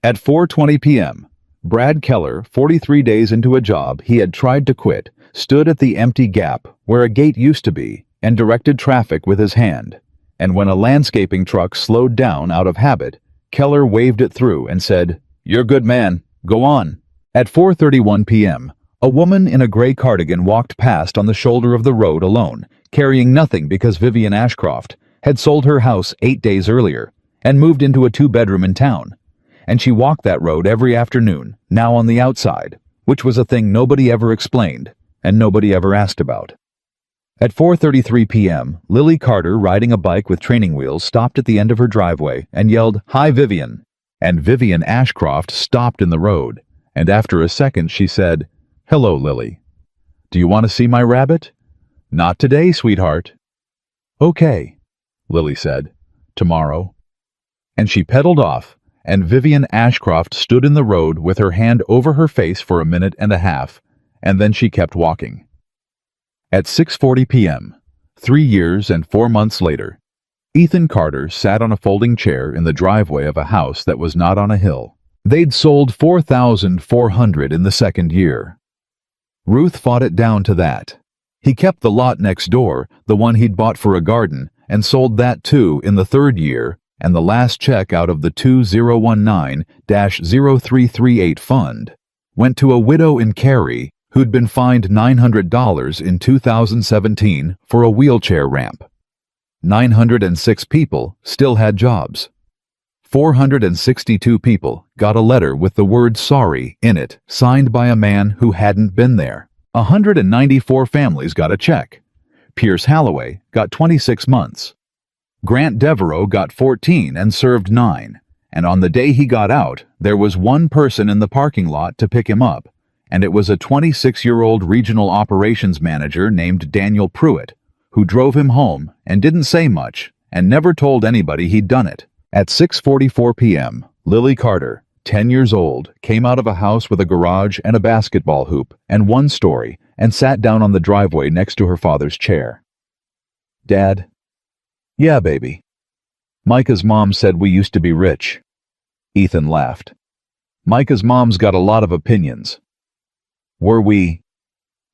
At 4:20 p.m., Brad Keller, 43 days into a job he had tried to quit, stood at the empty gap where a gate used to be and directed traffic with his hand. And when a landscaping truck slowed down out of habit, Keller waved it through and said, "You're good, man. Go on." At 4:31 p.m., a woman in a gray cardigan walked past on the shoulder of the road alone, carrying nothing because Vivian Ashcroft had sold her house 8 days earlier and moved into a 2-bedroom in town. And she walked that road every afternoon, now on the outside, which was a thing nobody ever explained and nobody ever asked about. At 4:33 p.m., Lily Carter, riding a bike with training wheels, stopped at the end of her driveway and yelled, "Hi, Vivian." And Vivian Ashcroft stopped in the road, and after a second she said, "Hello, Lily. Do you want to see my rabbit?" "Not today, sweetheart." "Okay," Lily said. "Tomorrow." And she pedaled off, and Vivian Ashcroft stood in the road with her hand over her face for a minute and a half, and then she kept walking. At 6:40 p.m., 3 years and 4 months later, Ethan Carter sat on a folding chair in the driveway of a house that was not on a hill. They'd sold 4,400 in the second year. Ruth fought it down to that. He kept the lot next door, the one he'd bought for a garden, and sold that too in the third year, and the last check out of the 2019-0338 fund went to a widow in Cary who'd been fined $900 in 2017 for a wheelchair ramp. 906 people still had jobs. 462 people got a letter with the word "sorry" in it, signed by a man who hadn't been there. 194 families got a check. Pierce Halloway got 26 months. Grant Devereaux got 14 and served 9. And on the day he got out, there was one person in the parking lot to pick him up, and it was a 26-year-old regional operations manager named Daniel Pruitt, who drove him home and didn't say much and never told anybody he'd done it. At 6:44 p.m., Lily Carter, 10 years old, came out of a house with a garage and a basketball hoop and one story and sat down on the driveway next to her father's chair. "Dad?" "Yeah, baby." "Micah's mom said we used to be rich." Ethan laughed. "Micah's mom's got a lot of opinions." "Were we?"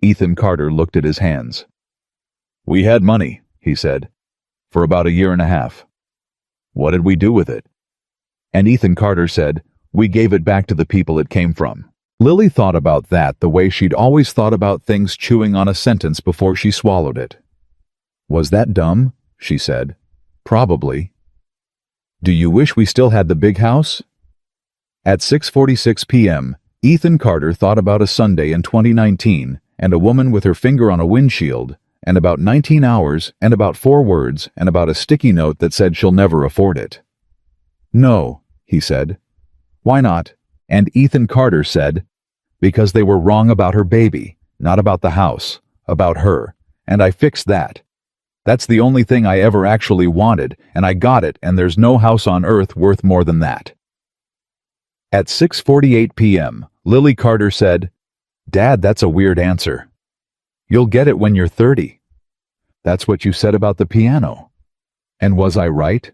Ethan Carter looked at his hands. "We had money," he said, "for about a year and a half. What did we do with it?" And Ethan Carter said, "We gave it back to the people it came from." Lily thought about that the way she'd always thought about things chewing on a sentence before she swallowed it. "Was that dumb?" she said. "Probably." "Do you wish we still had the big house?" At 6:46 p.m., Ethan Carter thought about a Sunday in 2019 and a woman with her finger on a windshield, and about 19 hours, and about 4 words, and about a sticky note that said she'll never afford it. "No," he said. "Why not?" And Ethan Carter said, "Because they were wrong about her baby, not about the house, about her, and I fixed that. That's the only thing I ever actually wanted, and I got it, and there's no house on earth worth more than that." At 6:48 p.m., Lily Carter said, "Dad, that's a weird answer. You'll get it when you're 30. That's what you said about the piano." "And was I right?"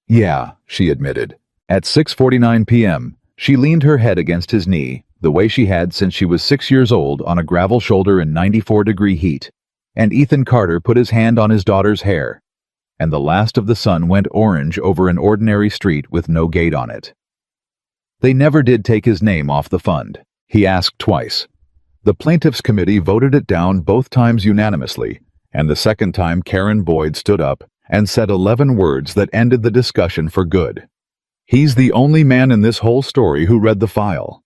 "Yeah," she admitted. At 6:49 p.m., she leaned her head against his knee, the way she had since she was 6 years old, on a gravel shoulder in 94-degree heat, and Ethan Carter put his hand on his daughter's hair, and the last of the sun went orange over an ordinary street with no gate on it. They never did take his name off the fund. He asked twice. The plaintiffs' committee voted it down both times unanimously, and the second time Karen Boyd stood up and said 11 words that ended the discussion for good. "He's the only man in this whole story who read the file.